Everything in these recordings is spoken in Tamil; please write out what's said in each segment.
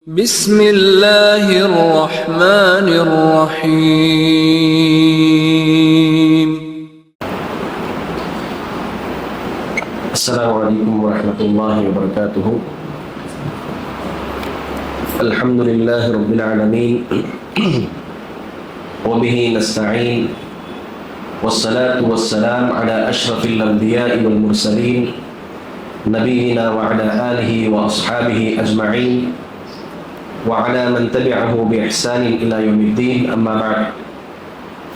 بسم الله الرحمن الرحيم. السلام عليكم ورحمة الله وبركاته. الحمد لله رب العالمين وبه نستعين والصلاة والسلام على أشرف الأنبياء والمرسلين نبينا وعلى آله وأصحابه أجمعين وعلى من تبعه بإحسان إلى يوم الدين. أما بعد،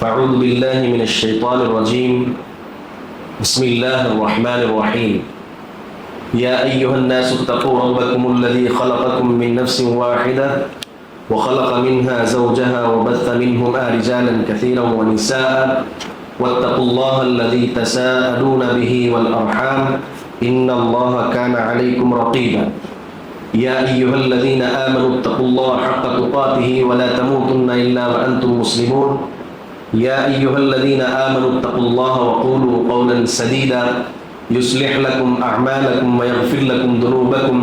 فأعوذ بالله من الشيطان الرجيم. بسم الله الرحمن الرحيم. يا أيها الناس اتقوا ربكم الذي خلقكم من نفس واحدة وخلق منها زوجها وبث منهما رجالا كثيرا ونساء واتقوا الله الذي تساءلون به والأرحام إن الله كان عليكم رقيبا. يا أيها الذين آمنوا اتقوا الله حق تقاته ولا تموتن إلا وأنتم مسلمون. يا أيها الذين آمنوا اتقوا الله وقولوا قولا سديدا يصلح لكم أعمالكم ويغفر لكم ذنوبكم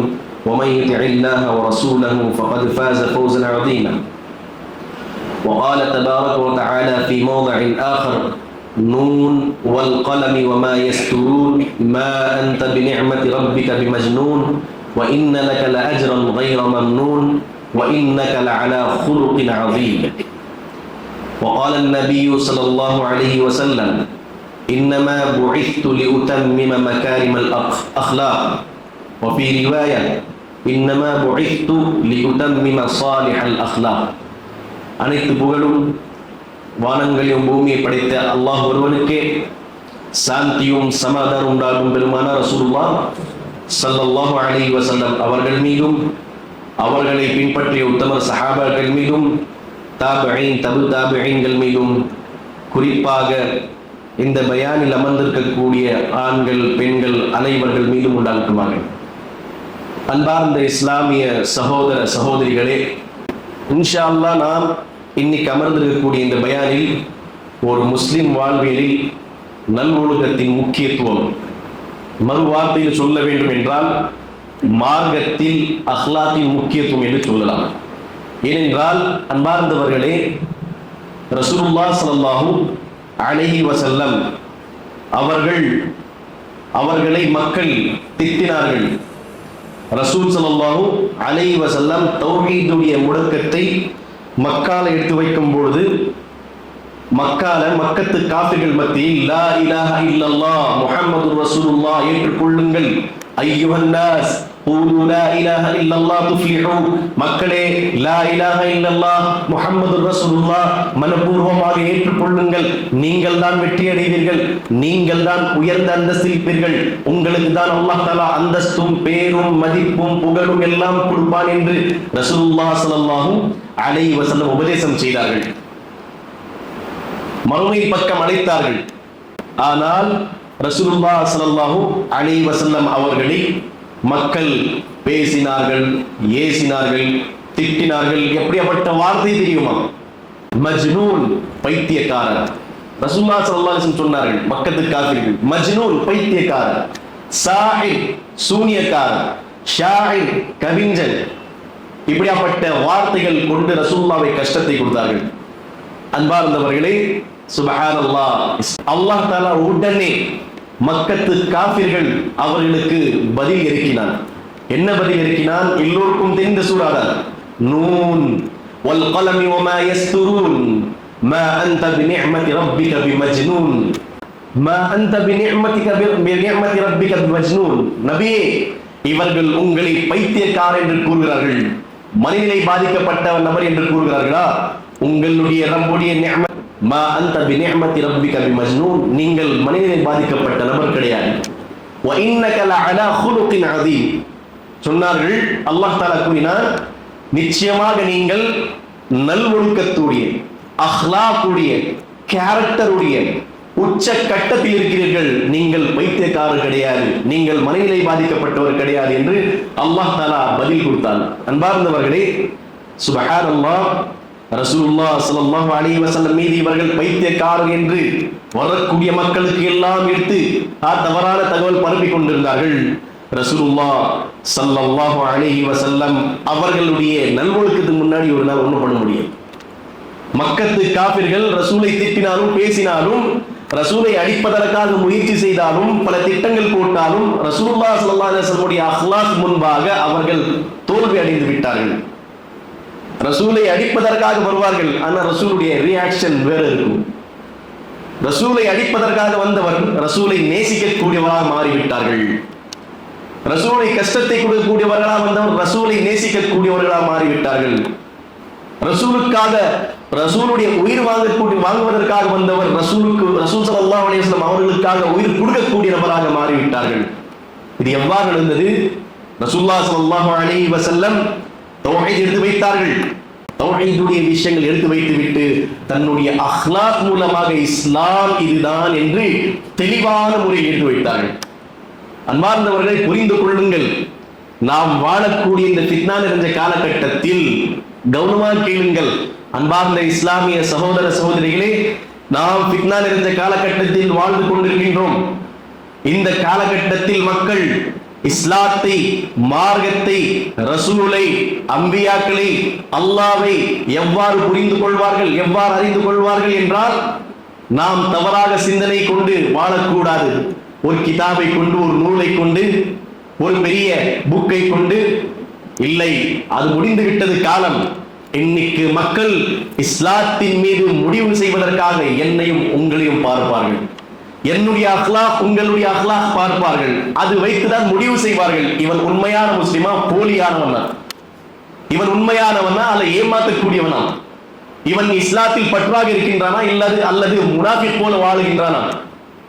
ومن يطع الله ورسوله فقد فاز فوزا عظيما. وقال تبارك وتعالى في موضع آخر: نون والقلم وما يسطرون ما أنت بنعمة ربك بمجنون وإن لك لأجرا غير ممنون وإنك لعلى خلق عظيم. وقال النبي صلى الله عليه وسلم: إنما بعثت لأتمم مكارم الأخلاق. وفي رواية: إنما بعثت لأتمم صالح الأخلاق. அனைத்து புகழும் வானங்களையும் பூமியை படைத்த அல்லாஹ் ஒருவனுக்கே, சாந்தியும் சமாதானம் உண்டாகும் பெருமானார் ரசூலுல்லாஹ் ஸல்லல்லாஹு அலைஹி வஸல்லம் அவர்கள் மீதும் அவர்களை பின்பற்றிய உத்தமர் சஹாபாக்கள் மீதும் தாபிஈன் தபு தாபிஈன்கள் மீதும் குறிப்பாக இந்த பயானில் அமர்ந்திருக்கக்கூடிய ஆண்கள் பெண்கள் அனைவர்கள் மீதும் உண்டாகுமாறு. அன்பார்ந்த இஸ்லாமிய சகோதர சகோதரிகளே, இன்ஷா அல்லாஹ் நாம் இன்னைக்கு அமர்ந்திருக்கக்கூடிய இந்த பயானில் ஒரு முஸ்லிம் வாழ்வியலில் நல்லொழுக்கத்தின் முக்கியத்துவம், மறு வார்த்தையில் சொல்ல வேண்டும் என்றால் மார்க்கத்தில் அஹ்லாத்தின் முக்கியத்துவம் என்று சொல்லலாம். ஏனென்றால் அன்பார்ந்தவர்களே, ரசூலுல்லாஹ் ஸல்லல்லாஹு அலைஹி வஸல்லம் அவர்களை மக்கள் திட்டினார்கள். ரசூல் ஸல்லல்லாஹு அலைஹி வஸல்லம் தௌஹீதுடைய முழக்கத்தை மக்கால எடுத்து வைக்கும் பொழுது மக்கத்து காஃபிர்கள் மத்தியில் லா இலாஹா இல்லல்லாஹ் முஹம்மதுர் ரசூலுல்லாஹ் ஏற்றுக்கொள்ளுங்கள், ஐயுஹன் நாஸ் கூலு லா இலாஹா இல்லல்லாஹ் துஃப்லிஹூ, மக்களே லா இலாஹா இல்லல்லாஹ் முஹம்மதுர் ரசூலுல்லாஹ் மனப்பூர்வமாக ஏற்றுக்கொள்ளுங்கள், நீங்கள் தான் வெற்றி அடைவீர்கள், நீங்கள் தான் உயர்ந்த அந்தஸ்தில் இருப்பீர்கள், உங்களுக்கு தான் அல்லாஹ் தஆலா அந்தஸ்தும் பேரும் மதிப்பும் புகழும் எல்லாம் கொடுப்பான் என்று ரசூலுல்லாஹ் ஸல்லல்லாஹு அலைஹி வஸல்லம் உபதேசம் செய்தார்கள். மறுமை பக்கம் அழைத்தார்கள். ஆனால் ரசூலுல்லாஹ் ஸல்லல்லாஹு அலைஹி வஸல்லம் அவர்களை மக்கள் பேசினார்கள், ஏசினார்கள், திட்டினார்கள். எப்படிப்பட்ட வார்த்தை தெரியுமா? மஜ்னூன், பைத்தியக்காரர். ரசூலுல்லாஹ் ஸல்லல்லாஹு அலைஹி வஸல்லம் சொன்னார்கள் மக்கத்து காஃபிர்கள், மஜ்னூன் பைத்தியக்காரர், சாஹிர் சூனியக்காரர், ஷாயிர் கவிஞன், இப்படிப்பட்ட வார்த்தைகள் கொண்டு ரசூலுல்லாஹ்வை கஷ்டத்தை கொடுத்தார்கள். அன்பார்ந்தவர்களே, சுப்ஹானல்லாஹ், அல்லாஹ் தஆலா உடனே மக்கத்து காஃபிர்கள் அவர்களுக்கு பதில் இறக்கினான். என்ன பதில் இறக்கினான்? எல்லோருக்கும் தெரிந்த சூரா தான். நூன் வல் கலமி வமா யஸ்துரூன் மா அன்த பிநிஅமதி ரப்பிக பிமஜ்னூன் மா அன்த பிநிஅமதி ரப்பிக பிமஜ்னூன். நபியே, இவர்கள் உங்களை பைத்தியக்காரர் என்று கூறுகிறார்கள், மனநிலை பாதிக்கப்பட்ட நபர் என்று கூறுகிறார்களா? உங்களுடைய ரப்புடைய நிஅமத் மா அன்த பிநிஅமதி ரப்பிக பிமஜ்னூன், நீங்கள் மனநிலை பாதிக்கப்பட்ட நபர் கிடையாது. வ இன்னக லஅலா குலுகின் அதீம் சொன்னார்கள். அல்லாஹ் தஆலா கூறினார், நிச்சயமாக நீங்கள் நல்லொழுக்கத்துடைய, அஹ்லாக்குடைய, கேரக்டருடைய உச்ச கட்டத்தில் இருக்கிறீர்கள், நீங்கள் பைத்தியக்காரர் கிடையாது, நீங்கள் மனநிலை பாதிக்கப்பட்டவர் கிடையாது என்று அல்லாஹ் தஆலா பதில் கொடுத்தார். அன்பார்ந்தவர்களே, சுப்ஹானல்லாஹ், ரசூலுல்லாஹ் ஸல்லல்லாஹு அலைஹி வஸல்லம் மீது இவர்கள் பைத்தியக்காரர் என்று வரக்கூடிய மக்களுக்கு எல்லாம் எடுத்து தவறான தகவல் பரப்பிக் கொண்டிருந்தார்கள். ரசூலுல்லாஹ் ஸல்லல்லாஹு அலைஹி வஸல்லம் அவர்களுடைய நல்வொழுக்கத்துக்கு முன்னாடி ஒரு நாள் ஒன்றும் பண்ண முடியும். மக்கத்து காபிர்கள் ரசூலை திட்டினாலும் பேசினாலும், ரசூலை அடிப்பதற்காக முயற்சி செய்தாலும், பல திட்டங்கள் போட்டாலும் ரசூலுல்லாஹ் ஸல்லல்லாஹு அலைஹி வஸல்லம் அக்லாக் முன்பாக அவர்கள் தோல்வி அடைந்து விட்டார்கள். ரசூலை அடிப்பதற்காக வருவார்கள், ஆனால் ரசூலுடைய ரியாக்ஷன் வேற இருக்கும். ரசூலை அடிப்பதற்காக வந்தவர் ரசூலை நேசிக்கக்கூடியவராக மாறிவிட்டார்கள். ரசூலை கஷ்டத்தை கொடுக்கக்கூடியவர்களாக வந்தவர் ரசூலை நேசிக்கக்கூடியவர்களாக மாறிவிட்டார்கள். ரசூலுக்காக ரசூலுடைய உயிர் வாங்குவதற்காக வந்தவர் ரசூல் ஸல்லல்லாஹு அலைஹி வஸல்லம் அவர்களுக்காக உயிர் கொடுக்கக்கூடிய நபராக மாறிவிட்டார்கள். இது எவ்வாறு நடந்தது? ரசூலுல்லாஹ் ஸல்லல்லாஹு அலைஹி வஸல்லம் தௌஹீத் எடுத்து வைத்தார்கள். தௌஹீதுடைய விஷயங்கள் எடுத்து வைத்துவிட்டு தன்னுடைய அக்லாக் மூலமாக இஸ்லாம் இதுதான் என்று தெளிவான முறையில் எடுத்து வைத்தார்கள். அன்பார்ந்தவர்களை புரிந்து கொள்ளுங்கள், நாம் வாழக்கூடிய இந்த ஃபித்னா நிறைந்த காலகட்டத்தில் கவனமாக கேளுங்கள். அன்பார்ந்த இஸ்லாமிய சகோதர சகோதரிகளே, நாம் ஃபித்னா நிறைந்த காலகட்டத்தில் வாழ்ந்து கொண்டிருக்கின்றோம். இந்த காலகட்டத்தில் மக்கள் இஸ்லாத்தை, மார்க்கத்தை, ரசூலை, அம்பியாக்களை, அல்லாஹ்வை எவ்வாறு புரிந்து கொள்வார்கள், எவ்வாறு அறிந்து கொள்வார்கள் என்றால், நாம் தவறாக சிந்தனை கொண்டு வாழக்கூடாது. ஒரு கிதாபை கொண்டு, ஒரு நூலை கொண்டு, ஒரு பெரிய புக்கை கொண்டு இல்லை, அது முடிந்து விட்டது காலம். இன்னைக்கு மக்கள் இஸ்லாத்தின் மீது முடிவு செய்வதற்காக என்னையும் உங்களையும் பார்ப்பார்கள். என்னுடைய அக்லாக், உங்களுடைய அக்லாக் பார்ப்பார்கள். அது வைத்துதான் முடிவு செய்வார்கள். இவன் உண்மையான முஸ்லிமா, போலியானவனா, இவன் உண்மையானவனா அல்ல ஏமாற்றக்கூடியவனா, இவன் இஸ்லாத்தில் பற்றாக இருக்கின்றானா அல்லது முனாஃபிக் போல வாழுகின்றானா.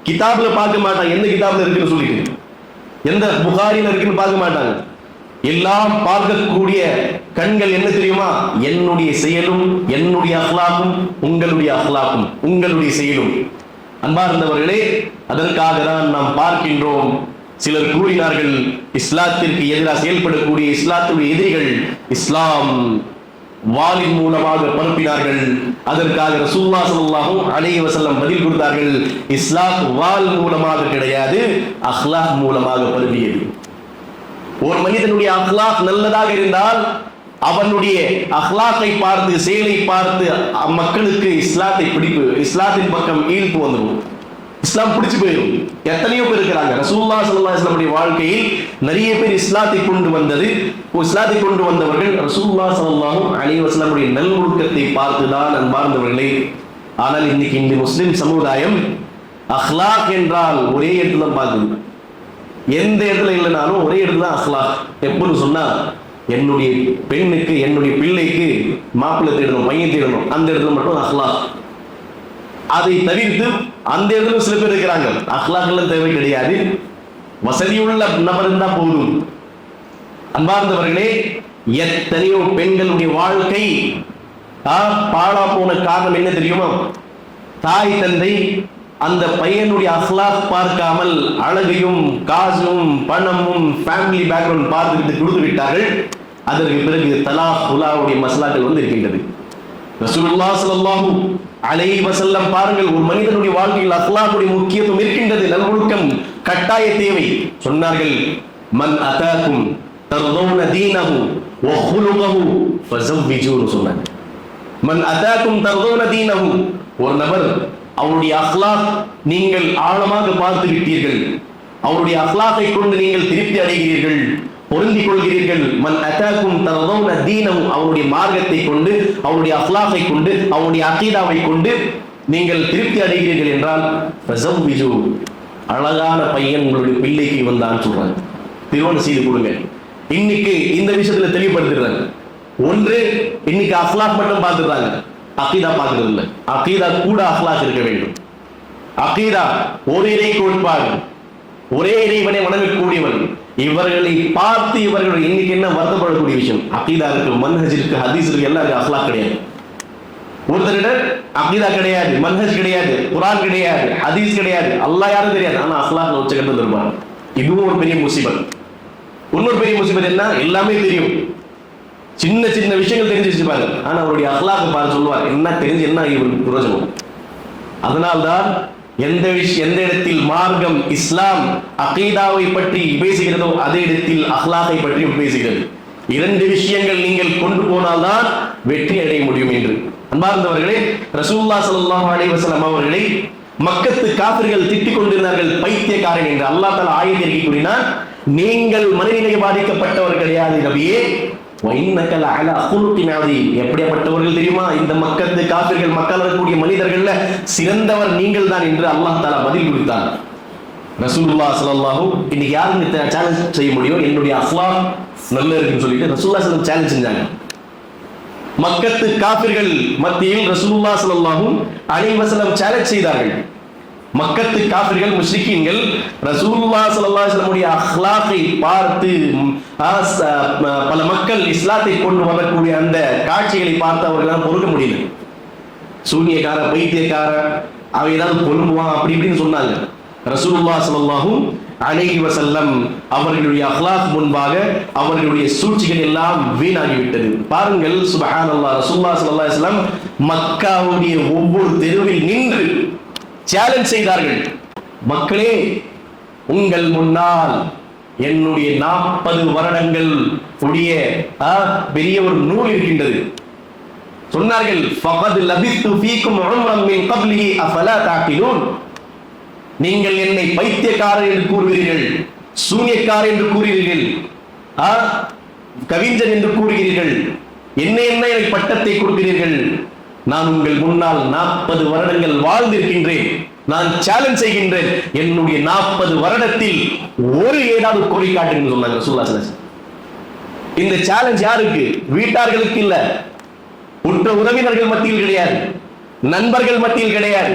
கிதாப்ல பார்க்க மாட்டான், எந்த கிதாப்ல இருக்குன்னு சொல்லிட்டு, எந்த புகாரில இருக்குன்னு பார்க்க மாட்டாங்க. எல்லாம் பார்க்கக்கூடிய கண்கள் என்ன தெரியுமா? என்னுடைய செயலும், என்னுடைய அக்லாக்கும், உங்களுடைய அக்லாக்கும், உங்களுடைய செயலும். அன்பார்ந்தவர்களே, அதற்காக தான் நாம் பார்க்கின்றோம். சிலர் கூறினார்கள், இஸ்லாத்திற்கு எதிராக செயல்படக்கூடிய இஸ்லாத்துடைய எதிரிகள் இஸ்லாம் வாளின் மூலமாக பரப்பினார்கள். அதற்காக ரசூலுல்லாஹ் ஸல்லல்லாஹு அலைஹி வஸல்லம் பதில் கொடுத்தார்கள், இஸ்லாம் வாள் மூலமாக கிடையாது, அக்லாக் மூலமாக பரப்பியது. ஒரு மனிதனுடைய அக்லாக் நல்லதாக இருந்தால் அவனுடைய அக்லாக்கை பார்த்து, செயலை பார்த்து மக்களுக்கு இஸ்லாத்தை பிடிப்பு, இஸ்லாத்தின் பக்கம் ஈர்ப்பு வந்துடும், இஸ்லாம் பிடிச்சு போயிடும். எத்தனையோ பேர் இருக்கிறாங்க. ரசூலுல்லாஹ் ஸல்லல்லாஹு அலைஹி வஸல்லம் வாழ்க்கையில் நிறைய பேர் இஸ்லாத்தை கொண்டு வந்தவர்கள் ரசூலுல்லாஹ் ஸல்லல்லாஹு அலைஹி வஸல்லம் நல்வொழுக்கத்தை பார்த்துதான் அன்பார்ந்தவர்களே. ஆனால் இன்னைக்கு இந்த முஸ்லிம் சமுதாயம் அக்லாக் என்றால் ஒரே இடத்துல பார்க்குது. எந்த இடத்துல இல்லைனாலும் ஒரே இடத்துல அக்லாக். எப்படின்னு சொன்னா, என்னுடைய பெண்ணுக்கு, என்னுடைய பிள்ளைக்கு மாப்பிள்ளை தேடணும், பையன் தேடணும், அந்த இடத்துல மட்டும் அக்லாக். அதை தவிர்த்து அந்த இடத்துல சில பேர் இருக்கிறாங்க, அக்லாக் எல்லாம் தேவை கிடையாது, வசதியுள்ள நபர் இருந்தா போதும். அன்பார்ந்தவர்களே, எத்தனையோ பெண்களுடைய வாழ்க்கை பாழா போன காரணம் என்ன தெரியுமா? தாய் தந்தை அந்த பையனுடைய அக்லாக் பார்க்காமல் அழகையும் காசும் பணமும் ஃபேமிலி பேக்ரவுண்ட் பார்த்துக்கிட்டு கொடுத்து விட்டார்கள். அதற்கு பிறகு தலாக் ஹுலாவுடைய மசலாக்கள் வந்து இருக்கின்றது. ரசூலுல்லாஹ் ஸல்லல்லாஹு அலைஹி வஸல்லம் பாருங்கள், ஒரு மனிதனுடைய வாழ்க்கையில் அக்லாக்குடைய முக்கியத்துவம் இருக்கின்றது, நல்லொழுக்கம் கட்டாய தேவை. சொன்னார்கள், மன் அதாக்கும் தர்தௌன தீனஹு வ குலுகஹு ஃபஸவ்விஜூஹு சொன்னாங்க. மன் அதாக்கும் தர்தௌன தீனஹு, ஒரு நபர் அவருடைய அக்லாக் நீங்கள் ஆழமாக பார்த்து விட்டீர்கள், அவருடைய அக்லாக்கை கொண்டு நீங்கள் திருப்தி அடைகிறீர்கள், பொருந்திக் கொள்கிறீர்கள். மன் அதாக்கும் தர்தௌன தீனஹு, அவருடைய மார்க்கத்தை கொண்டு, அவருடைய அக்லாக்கை கொண்டு, அவருடைய அகீதாவை கொண்டு நீங்கள் திருப்தி அடைகிறீர்கள் என்றால் ஃபஸவ்விஜூஹு, அழகான பையன் உங்களுடைய பிள்ளைக்கு வந்தான் சொல்றாங்க, திருமணம் செய்து கொடுங்க. இன்னைக்கு இந்த விஷயத்துல தெளிவுபடுத்துறாங்க. ஒன்று, இன்னைக்கு அக்லாக் மட்டும் பார்த்துறாங்க, அகீதா பார்க்கிறது இல்லை. அகீதா கூட அக்லாக் இருக்க வேண்டும். அகீதா ஒரு இறை கோட்பாடு, ஒரே இறைவனை வணங்கக்கூடியவன். இவர்களை பார்த்து இவர்கள் இன்னைக்கு என்ன வருத்தப்படக்கூடிய விஷயம்? அகீதா இருக்கு, மன்ஹஜ் இருக்கு, ஹதீஸ் இருக்கு, எல்லாம் இருக்கு, அக்லாக் கிடையாது. ஒருத்தரிடம் அகீதா கிடையாது, மன்ஹஜ் கிடையாது, குர்ஆன் கிடையாது, ஹதீஸ் கிடையாது, அல்லாஹ் யாரும் தெரியாது, ஆனா அக்லாக் உச்சகட்டத்தில் இருப்பாங்க. இதுவும் ஒரு பெரிய முசீபத். இன்னொரு பெரிய முசீபத் என்ன? எல்லாமே தெரியும், சின்ன சின்ன விஷயங்கள் தெரிஞ்சு வச்சிருப்பாங்க, ஆனா அவருடைய அக்லாக் பாரு சொல்லுவார், என்ன தெரிஞ்சு என்ன இவருக்கு பிரயோஜனம். அதனால்தான் எந்த இடத்தில் மார்க்கம் இஸ்லாம் அகீதாவை பற்றி பேசுகிறதோ அதே இடத்தில் அஹ்லாகை பற்றியும் பேசுகிறது. இரண்டு விஷயங்கள் நீங்கள் கொண்டு போனால்தான் வெற்றி அடைய முடியும் என்று. அன்பார்ந்தவர்களே, ரசூலுல்லாஹ் ஸல்லல்லாஹு அலைஹி வஸல்லம் அவர்களை மக்கத்து காஃபிர்கள் திட்டிக் கொண்டிருந்தார்கள், பைத்தியக்காரன் என்று. அல்லாஹ் தஆலா ஆயத்தை கூறினார், நீங்கள் மனநிலை பாதிக்கப்பட்டவர் கிடையாது நபியே, வைன்னக லஅலா குலுகின் அதீம். எப்படிப்பட்டவர்கள் தெரியுமா? இந்த மக்கத்து காஃபிர்கள், மக்கள் இருக்கக்கூடிய மனிதர்கள்ல சிறந்தவர் நீங்கள் தான் என்று அல்லாஹ் தஆலா பதில் கொடுத்தார். ரசூலுல்லாஹ் ஸல்லல்லாஹு இன்னைக்கு யாருக்கு சேலஞ்ச் செய்ய முடியும்? என்னுடைய அஹ்லாக் நல்லா இருக்குன்னு சொல்லிட்டு ரசூலுல்லாஹ் ஸல்லல்லாஹு சேலஞ்ச் செஞ்சாங்க. மக்கத்து காஃபிர்கள் மத்தியில் ரசூலுல்லாஹ் ஸல்லல்லாஹு அலைஹி வஸல்லம் சேலஞ்ச் செய்தார்கள். மக்கத்து காஃபிர்கள், முஸ்லிக்கீன்கள் ரசூலுல்லாஹ் ஸல்லல்லாஹு அலைஹி வஸல்லம் உடைய அஹ்லாக்கை பார்த்து பல மக்கள் இஸ்லாத்தை கொண்டு வரக்கூடிய அந்த காட்சிகளை பார்த்து அவர்களால் பொறுக்க முடியல. சூனியக்கார, பைத்தியக்கார, அவன் ஏதாவது கொல்லுவான் அப்படி இப்படின்னு சொன்னாங்க. ரசூலுல்லாஹ் ஸல்லல்லாஹு அலைஹி வஸல்லம் அவர்களுடைய அஹ்லாக் முன்பாக அவர்களுடைய சூழ்ச்சிகள் எல்லாம் வீணாகிவிட்டது. பாருங்கள், சுப்ஹானல்லாஹ், ரசூலுல்லாஹ் ஸல்லல்லாஹு அலைஹி வஸல்லம் மக்காவுடைய ஒவ்வொரு தெருவில் நின்று சேலஞ்ச் செய்தார்கள். மக்களே, உங்கள் முன்னால் என்னுடைய 40 வருடங்கள் உடைய பெரிய ஒரு நூல் இருக்கின்றது. சொன்னார்கள், ஃபகத் லபித்து ஃபீக்கும் உம்ரம் மின் கப்லிஹி அஃபலா தஅகிலூன். நீங்கள் என்னை பைத்தியக்காரர் என்று கூறுகிறீர்கள், சூனியக்காரர் என்று கூறுகிறீர்கள், கவிஞர் என்று கூறுகிறீர்கள், என்ன பட்டத்தை கொடுக்கிறீர்கள். நான் உங்கள் முன்னால் 40 வருடங்கள் வாழ்ந்திருக்கின்றேன். நான் சேலஞ்ச் செய்கின்றேன், என்னுடைய 40 வருடத்தில் ஒரு ஏதாவது கோரி காட்டுன்னு சொன்னாங்க ரசூலுல்லாஹ் ஸல்லல்லாஹு அலைஹி வஸல்லம். இந்த சேலஞ்ச் யாருக்கு? வீட்டார்களுக்கு இல்ல, உற்ற உறவினர்கள் மத்தியில் கிடையாது, நண்பர்கள் மத்தியில் கிடையாது.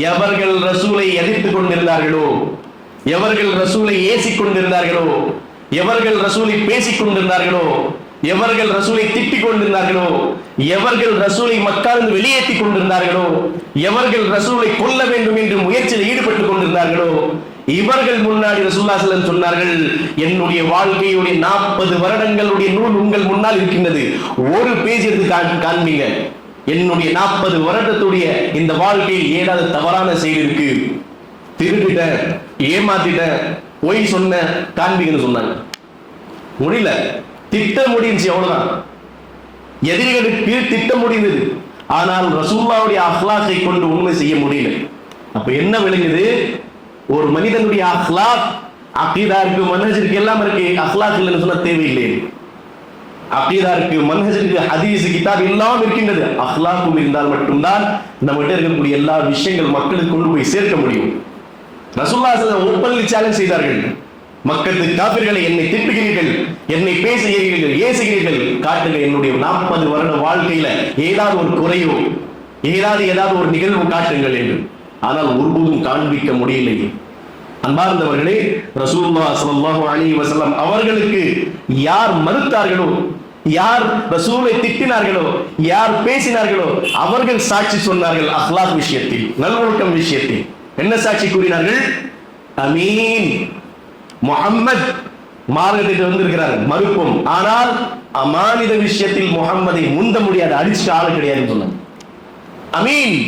எவர்கள் ரசூலை எதிர்த்துக் கொண்டிருந்தார்களோ, எவர்கள் ரசூலை ஏசிக் கொண்டிருந்தார்களோ, எவர்கள் ரசூலை பேசிக் கொண்டிருந்தார்களோ, எவர்கள் ரசூலை திட்டிக் கொண்டிருந்தார்களோ, எவர்கள் ரசூலை மக்காலிருந்து வெளியேற்றிக் கொண்டிருந்தார்களோ, எவர்கள் ரசூலை கொல்ல வேண்டும் என்று முயற்சியில் ஈடுபட்டுக் கொண்டிருந்தார்களோ, இவர்கள் முன்னாடி ரசூலுல்லாஹ் ஸல்லல்லாஹு அலைஹி வஸல்லம் சொன்னார்கள், என்னுடைய வாழ்க்கையுடைய 40 வருடங்களுடைய நூல் உங்கள் முன்னால் இருக்கின்றது, ஒரு பேஜ் எடுத்து காண்பீங்க. என்னுடைய 40 வருடத்துடைய இந்த வாழ்க்கையில் ஏதாவது தவறான செயல் இருக்கு, திருடிட்ட, ஏமாத்திட்ட, பொய் சொன்ன, காண்பீங்கன்னு சொன்னாங்க. முடியல, திட்ட முடிஞ்சு, அவ்வளவுதான். எதிரிகளுக்கு திட்ட முடிந்தது, ஆனால் ரசூலுல்லாஹ்வுடைய அஹ்லாக்கை கொண்டு உண்மை செய்ய முடியல. அப்ப என்ன விளங்குது? ஒரு மனிதனுடைய அஹ்லாக், அகீதா இருக்கு, மன்ஹஜ் இருக்கு, எல்லாம் இருக்கு, அஹ்லாக் இல்லைன்னு சொன்னா தேவையில்லை. அகீதா இருக்கு, மன்ஹஜ் இருக்கு, ஹதீஸ், கிதாப் எல்லாம் இருக்கின்றது. அஹ்லாக்கும் இருந்தால் மட்டும்தான் நம்மகிட்ட இருக்கக்கூடிய எல்லா விஷயங்கள் மக்களுக்கு கொண்டு போய் சேர்க்க முடியும். ரசூலுல்லாஹ் ஸல்லல்லாஹு அலைஹி வஸல்லம் ஓப்பன்லி சேலஞ்ச் செய்தார்கள், மக்கத்து காபிர்களை, என்னை திட்டுகிறீர்கள், என்னை பேசுகிறீர்கள், ஏசுகிறீர்கள், காட்டுங்க என்னுடைய 40 வருட வாழ்க்கையில ஏதாவது ஒரு குறையோ, ஏதாவது ஒரு நிகழ்வு காட்டுங்கள் என்று. ஆனால் ஒருபோதும் காண்பிக்க முடியலை. அன்பார்ந்தவர்களே, ரசூலுல்லாஹ் ஸல்லல்லாஹு அலைஹி வஸல்லம் அவர்களுக்கு யார் மறுத்தார்களோ, யார் ரசூலை திட்டினார்களோ, யார் பேசினார்களோ, அவர்கள் சாட்சி சொன்னார்கள். அஹ்லாக் விஷயத்தில், நல்லொழுக்கம் விஷயத்தில் என்ன சாட்சி கூறினார்கள்? அமீன், முஹம்மத் மார்க்கத்திற்கு வந்திருக்கிறார், மறுப்போம், ஆனால் அமானித விஷயத்தில் முஹம்மதை முந்த முடியாது, அடிச்ச ஆளு கிடையாதுன்னு சொன்னாங்க. அமீன்,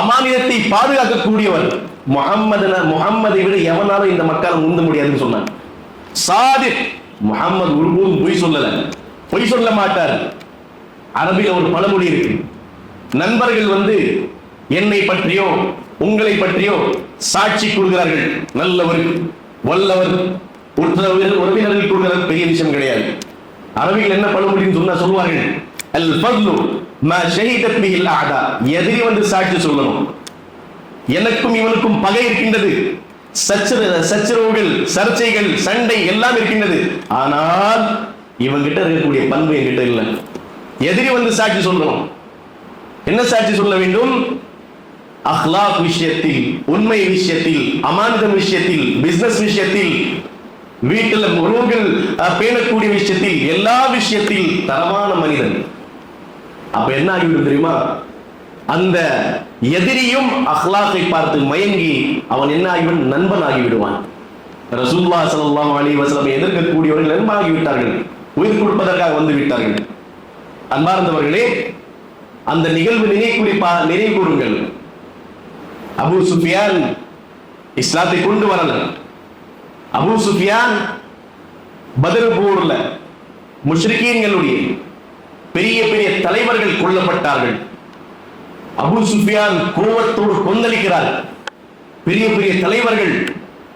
அமானிதத்தை பாதுகாக்கக்கூடியவர், முஹம்மதை விட எவனாலும் இந்த மக்கள் முந்த முடியாதுன்னு சொன்னாங்க. சாதிக், முஹம்மது ஒருபோதும் பொய் சொல்ல மாட்டார். அரபியில் ஒரு பழமொழி இருக்கு, நண்பர்கள் என்னை பற்றியோ உங்களை பற்றியோ சாட்சி கூறுகிறார்கள், நல்லவர், வல்லவர், உறவினர்கள் கூறுகிற பெரிய விஷயம் கிடையாது. அரபிகள் என்ன பழமொழின்னு சொன்னா சொல்வார்கள், அல் ஃபத்லு மா ஷஹீதத் பிஹில் அஅதா. எதிரி சாட்சி சொல்லணும். எனக்கும் இவனுக்கும் பகை இருக்கின்றது, சச்சரவுகள், சர்ச்சைகள், சண்டை எல்லாம் இருக்கின்றது, ஆனால் இவங்கிட்ட இருக்கக்கூடிய பண்பு என்கிட்ட இல்லை. எதிரி சாட்சி சொல்லணும். என்ன சாட்சி சொல்ல வேண்டும்? அஹ்லாக் விஷயத்தில், உண்மை விஷயத்தில், அமானிதம் விஷயத்தில், பிசினஸ் விஷயத்தில், வீட்டில் உறவுகள் பேணக்கூடிய விஷயத்தில், எல்லா விஷயத்தில் தரமான மனிதன். அப்ப என்ன ஆகிவிடும் தெரியுமா? அந்த எதிரியும் அஹ்லாக்கை பார்த்து மயங்கி அவன் என்ன ஆகிவிடும்? நண்பன் ஆகிவிடுவான். ரசூலுல்லாஹ் ஸல்லல்லாஹு அலைஹி வஸல்லம் எதிர்க்கக்கூடியவர்கள் நண்பனாகி விட்டார்கள், உயிர் கொடுப்பதற்காக வந்து விட்டார்கள். அன்பார்ந்தவர்களே, அந்த நிகழ்வு நினைவு கூறுங்கள். அபூ சுஃபியான் இஸ்லாத்தை கொண்டு வரல. அபூ சுஃபியான் பத்ர் போர்ல முஷ்ரிக்கீன்களுடைய பெரிய பெரிய தலைவர்கள் கொல்லப்பட்டார்கள். அபூ சுஃபியான் கோபத்தோடு கொந்தளிக்கிறார். பெரிய பெரிய தலைவர்கள்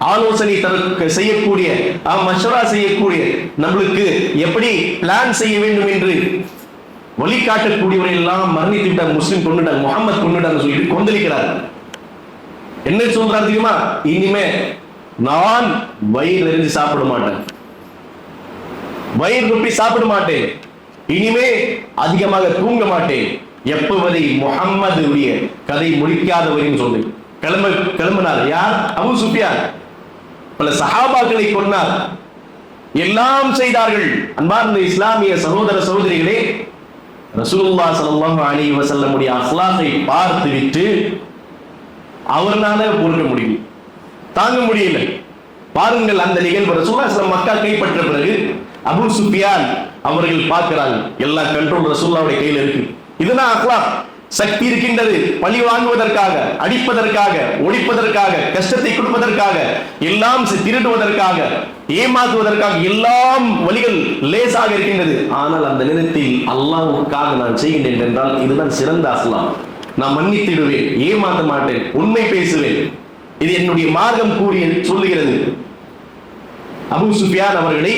ஆலோசனை செய்யக்கூடிய, மஷவரா செய்யக்கூடிய, நம்மளுக்கு எப்படி பிளான் செய்ய வேண்டும் என்று வழிகாட்டக்கூடியவர்கள் எல்லாம் மரணித்து விட்டார், முஸ்லிம் கொண்டுட்டாங்க, முகமது கொண்டுட்டாங்க சொல்லிட்டு கொந்தளிக்கிறார். என்ன சொல்றாரு தெரியுமா? இனிமே நான் வயிறு நிறைஞ்சு சாப்பிட மாட்டேன், வயிறு ரொப்பி சாப்பிட மாட்டேன், இனிமே அதிகமாக தூங்க மாட்டேன், எப்பவரை முஹம்மதுடைய கதை முடிக்காதவரையும் சொல்லி கிளம்பினார். யார்? அபூ சுஃபியான். பல சஹாபாக்களை கொன்னார், எல்லாம் செய்தார்கள். அன்பார்ந்த இஸ்லாமிய சகோதர சகோதரிகளே, ரசூலுல்லாஹ் ஸல்லல்லாஹு அலைஹி வஸல்லம் உடைய அக்லாகை பார்த்து விட்டு அவர்னால பொறுக்க முடியும், தாங்க முடியல. பாருங்கள் அந்த நிகழ்வு. ரசூலுல்லாஹ் ஸல்லல்லாஹு மக்கா கைப்பற்ற பிறகு அபூ சுஃபியான் அவர்கள் பார்க்கிறாங்க, எல்லா கண்ட்ரோல் ரசூலுல்லாஹ்வுடைய கையில் இருக்கு. இதுதான் அக்லாக். சக்தி இருக்கின்றது, பழி வாங்குவதற்காக, அடிப்பதற்காக, ஒழிப்பதற்காக, கஷ்டத்தை கொடுப்பதற்காக, எல்லாம் திருடுவதற்காக, ஏமாற்றுவதற்காக, எல்லாம் வழிகள் லேசாக இருக்கின்றது. ஆனால் அந்த நேரத்தில் அல்லாஹ்வுக்காக நான் செய்கின்றேன் என்றால் இதுதான் சிறந்த அக்லாக். நான் மன்னித்திடுவேன், ஏமாற்ற மாட்டேன், உண்மை பேசுவேன். இது என்னுடைய மார்க்கம் கூறி சொல்லுகிறது. அபூ சுஃபியான் அவர்களை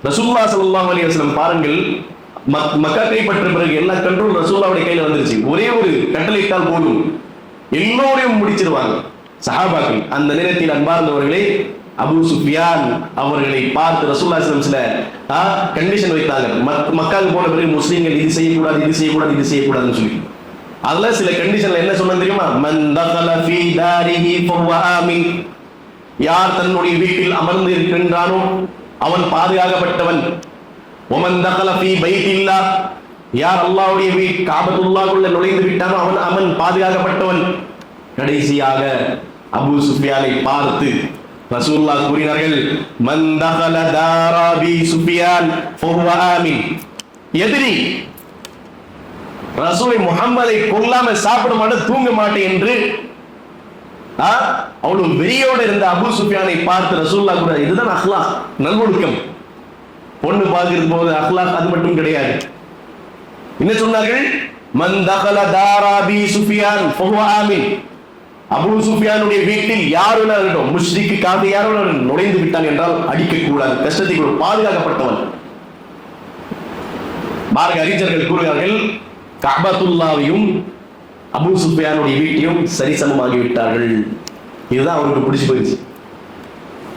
ரசூலுல்லாஹ் ஸல்லல்லாஹு அலைஹி வஸல்லம் பாருங்கள், மக்கா கைப்பற்ற பிறகு எல்லா கண்ட்ரோல் ரசூலுல்லாஹ்வுடைய கையில வந்துருச்சு. ஒரே ஒரு கட்டளையிட்டால் போதும், எல்லோரையும் முடிச்சிருவாங்க சஹாபாக்கள். அந்த நேரத்தில் அன்பார்ந்தவர்களே, அபூ சுஃபியான் அவர்களை பார்த்து ரசூலுல்லாஹி ஸல்லல்லாஹு அலைஹி வஸல்லம் கண்டிஷன் வைத்தாங்க. மக்காவுக்கு போன பிறகு முஸ்லிம்கள் இது செய்யக்கூடாது, இது செய்யக்கூடாது, இது செய்யக்கூடாதுன்னு சொல்லி. அதுல சில கண்டிஷன்ல என்ன சொன்னா தெரியுமா? மன் தகல ஃபீ தாரிஹி ஃபஹுவ ஆமின். யார் தன்னுடைய வீட்டில் அமர்ந்து இருக்கின்றானோ அவன் பாதுகாக்கப்பட்டவன். ஒமன் தகல ஃபீ பைத்தில்லாஹ். யார் அல்லாஹ்வுடைய வீட் காபத்துல்லாஹ்வுக்குள்ள நுழைந்து விட்டானோ அவன் பாதுகாக்கப்பட்டவன். கடைசியாக அபூ சுஃபியானை பார்த்து ரசூலுல்லாஹ் கூறினார்கள், மன் தகல தார அபீ சுஃபியான் ஃபஹுவ ஆமின். எதிரி ரசூலை முஹம்மதை கொல்லாம சாப்பிட மாட்டேன், தூங்க மாட்டேன் என்று அவ்வளவு வெறியோடு இருந்த அபூ சுஃபியானை பார்த்து ரசூலுல்லாஹ் கூட இதுதான் அக்லாக், நல்லொழுக்கம். பொண்ணு பார்க்கிறது போது அக்லாக் அது மட்டும் கிடையாது. என்ன சொன்னார்கள்? மன் தகல தார அபீ சுஃபியான் ஃபஹுவ ஆமின். அபூ சுஃபியானுடைய வீட்டில் யார் இருக்கட்டும், முஷ்ரிக் காஃபிர் யார் நுழைந்து விட்டான் என்றால் அடிக்க கூடாது, கஷ்டத்தை பாதுகாக்கப்பட்டவன். மார்க்க அறிஞர்கள் கூறுகிறார்கள், கஅபத்துல்லாவையும் அபூ சுஃபியானுடைய வீட்டையும் சரிசமமாகி விட்டார்கள். இதுதான் அவருக்கு பிடிச்சு போயிடுச்சு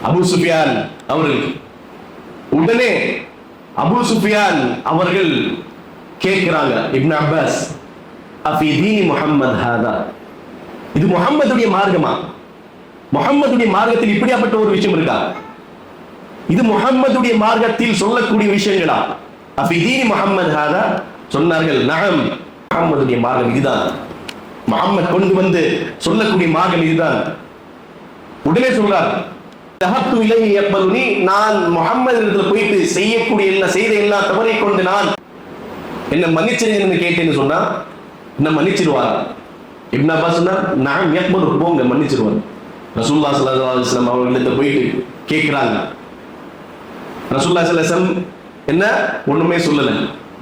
அபூ சுஃபியான் அவர்களுக்கு. உடனே அபூ சுஃபியான் அவர்கள் கேட்கிறாங்க, இப்னு அப்பாஸ், அஃபீ தீனி முஹம்மது ஹாதா. இது முஹம்மதுடைய மார்க்கமா? முஹம்மதுடைய மார்க்கத்தில் இப்படியாப்பட்ட ஒரு விஷயம் இருக்கா? இது முஹம்மதுடைய மார்க்கத்தில் சொல்லக்கூடிய விஷயங்களா? அஃபீ தீனி முஹம்மது ஹாதா. சொன்னார்கள், நஅம், முஹம்மதுடைய மார்க்கம் இதுதான், முஹம்மது கொண்டு வந்து சொல்லக்கூடிய மார்க்கம் இதுதான். உடனே சொல்றார், தஹத்து இலைஹி யக்பலுனி. நான் முஹம்மது இடத்துல போயிட்டு செய்த எல்லா தவறை கொண்டு நான் என்ன மன்னிச்சிருங்கன்னு கேட்டேன்னு சொன்னா என்ன மன்னிச்சிருவார்? இப்னு அப்பாஸ் சொன்னார், நஅம் யக்பலு, போங்க மன்னிச்சிருவார். ரசூலுல்லாஹ் ஸல்லல்லாஹு அலைஹி வஸல்லம் அவர்களிடத்துல போயிட்டு கேட்கிறாங்க. ரசூலுல்லாஹ் ஸல்லல்லாஹு அலைஹி வஸல்லம் என்ன ஒண்ணுமே சொல்லல.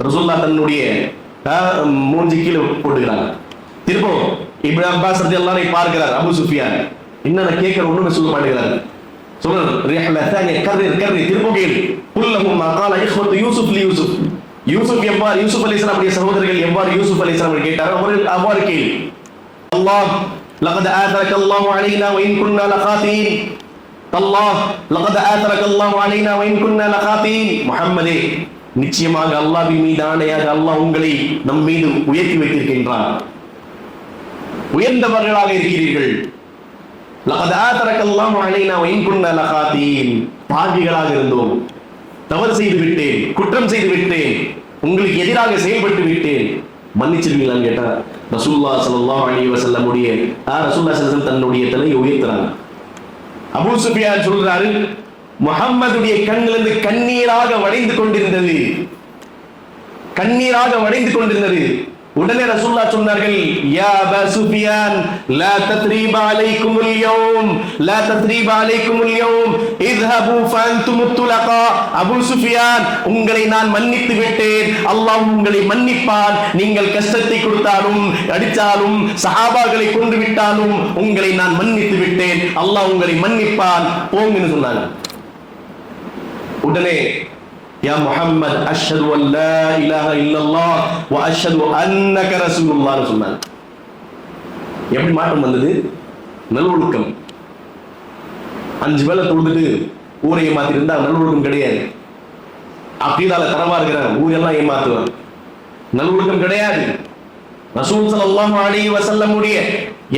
ரசூலுல்லாஹ் தன்னுடைய மூஞ்சி கீழே போட்டுக்கிறாங்க. திரும்ப இப்னு அப்பாஸ் ரலியல்லாஹு அன்ஹு பார்க்கிறார் அபூ சுஃபியான், என்ன கேட்கிற ஒண்ணுமே சொல்ல மாட்டேங்கிறார். சொல்றார், ரிஹ்ல தானிய கர்ரி திரும்ப கேளு. குல்லஹும் மகால இஹ்வத்து யூசுப் லி யூசுப். யூசுப் அலைஹிஸ்ஸலாம் உடைய சகோதரர்கள் எவ்வாறு யூசுப் அலைஹிஸ்ஸலாம் கேட்டார், அவர்கள் அவ்வாறு கேளு. அல்லாஹ் லகத் ஆதரக அல்லாஹு அலைனா வ இன் குன்னா லகாதீன். அல்லாஹ் லகத் ஆதரக அல்லாஹு அலைனா வ இன் குன்னா லகாதீன். முஹம்மதே, நிச்சயமாக அல்லாஹ்வின் மீது ஆணையாக அல்லாஹ் உங்களை நம் மீது உயர்த்தி வைத்திருக்கின்றான், உயர்ந்தவர்களாக இருக்கிறீர்கள். லகத் ஆதரக அல்லாஹு அலைனா வ இன் குன்னா லகாதீன். பாவிகளாக இருந்தோம், தவறு செய்து விட்டேன், குற்றம் செய்து விட்டேன், உங்களுக்கு எதிராக செயல்பட்டு விட்டேன், மன்னிச்சிருவீங்களான்னு கேட்டார். ரசூலுல்லாஹ் ஸல்லல்லாஹு அலைஹி வஸல்லம் உடைய ரசூலுல்லாஹ் ஸல்லல்லாஹு தன்னுடைய தலையை உயர்த்துறாங்க. அபூ சுஃபியான் சொல்றாரு, முஹம்மதுடைய கண்ணிலிருந்து கண்ணீராக வடிந்து கொண்டிருந்தது, கண்ணீராக வடிந்து கொண்டிருந்தது. உடனே ரசூலுல்லாஹ் சொன்னார்கள், யா அபா சுஃபியான் லா தத்ரீப அலைக்குமுல் யௌம் லா தத்ரீப அலைக்குமுல் யௌம் இذهبு ஃபஅன்தும் துலகா. அபூ சுஃபியான், உங்களை நான் மன்னித்து விட்டேன், அல்லாஹ் உங்களை மன்னிப்பான். நீங்கள் கஷ்டத்தை கொடுத்தாலும் அடித்தாலும் சஹாபாக்களை கொண்டு விட்டாலும் உங்களை நான் மன்னித்து விட்டேன், அல்லாஹ் உங்களை மன்னிப்பான், போங்கன்னு சொன்னாங்க. உடனே யா முஹம்மத் அஷ்ஹது அன் லா இலாஹ இல்லல்லாஹ் வ அஷ்ஹது அன்னக ரசூலுல்லாஹ் சொன்னாங்க. எப்படி மாற்றம் வந்தது? நல்லொழுக்கம். 5 வேளை தொழுதுட்டு ஊரை ஏமாத்தி இருந்தா நல்லொழுக்கம் கிடையாது. அக்கீதால தரவா இருக்கிறாங்க, ஊரெல்லாம் ஏமாத்துவாங்க, நல்லொழுக்கம் கிடையாது. ரசூல் ஸல்லல்லாஹு அலைஹி வஸல்லம் உடைய